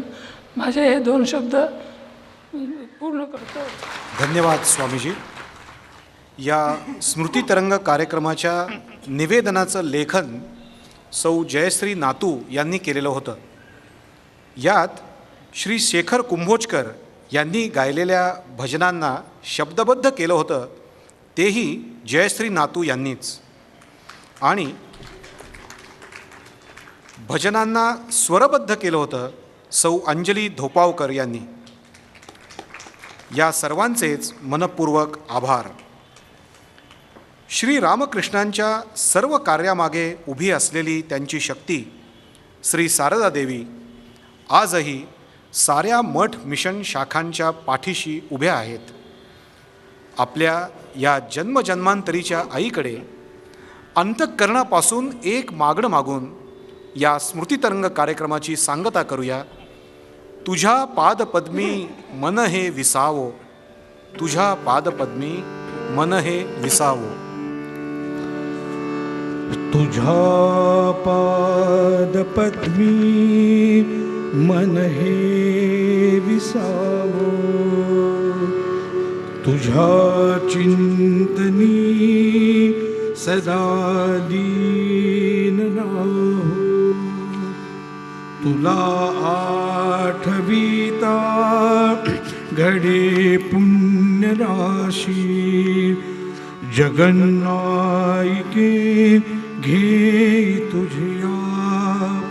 माझे हे 2 शब्द पूर्ण करतो. धन्यवाद स्वामीजी. या स्मृतितरंग कार्यक्रमाच्या निवेदनाचं लेखन सौ जयश्री नातू यांनी केलेलं होतं. यात श्री शेखर कुंभोजकर यांनी गायलेल्या भजनांना शब्दबद्ध केलं होतं, तेही जयश्री नातू यांनीच. आणि भजनांना स्वरबद्ध केलं होतं सौ अंजली धोपावकर यांनी. या सर्वांचेच मनपूर्वक आभार. श्री रामकृष्णांच्या सर्व कार्यामागे उभी असलेली त्यांची शक्ती श्री शारदा देवी आजही साऱ्या मठ मिशन शाखांच्या पाठीशी उभ्या आहेत. आपल्या या जन्मजन्मांतरीच्या आईकडे अंतःकरणापासून एक मागणं मागून या स्मृतितरंग कार्यक्रमाची सांगता करूया. तुझ्या पादपद्मी मन हे विसावो, तुझ्या पादपद्मी मन हे विसावो. तुझ्या पादपद्मी मन हे विसावो, तुझ्या चिंतनी सदा दीन राहो. तुला आठविता घडे पुण्य राशी, जगन्नायके घे तुझ्या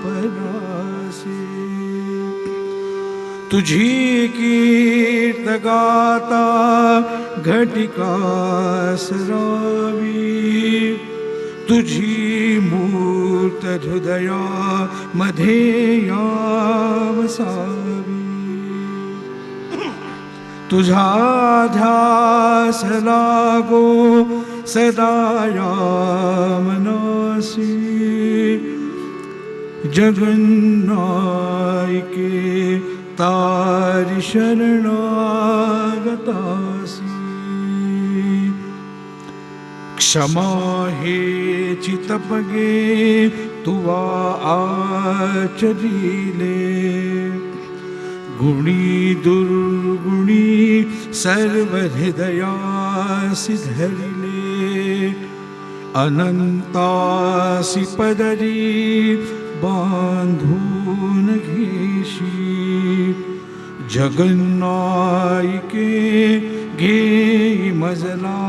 परासे. तुझी कीर्त गाता घटिका सरावी, तुझी मूर्त हृदया मध्ये यावसावी. तुझा ध्यास लागो सदा या मनासी, जगन्नायके तारि शरणागतासी. क्षमा हे चितपगे तुवा आचरिले, गुणी दुर्गुणी सर्व हृदयासी धरिले. अनंतासी पदरी बांधून घेशी, जगन्नायके घे मजला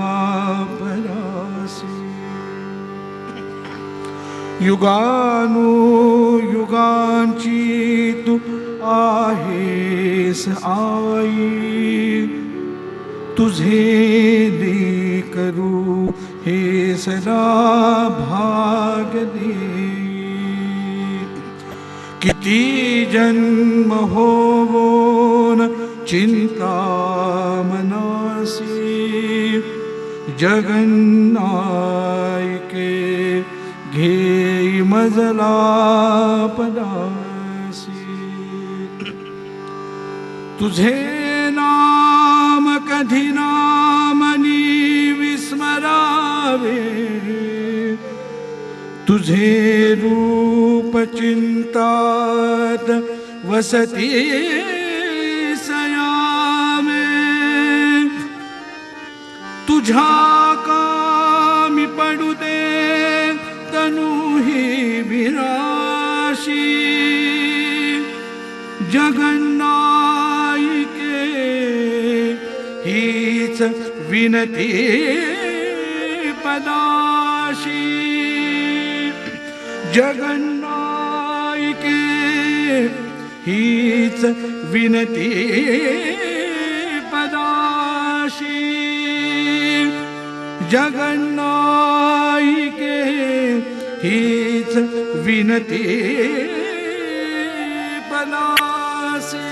परासी. युगानु युगांची तू आहेस आई, तुझे दे करू हे सदा भाग दे. किती जन्म होवोन चिंता मनासी, जगन्नायके घे मजला पदासी. तुझे नाम कधी नामनी विस्मरावे, तुझे रूप चिंतात वसती सयामे, तुझ्या कामी पडू दे तनु ही विराशी, जगन्नायिके हीच विनती पदाशी, जगन्नायिके हीच विनती पदाशी, जगन्नायिके हीच विनती पदासी.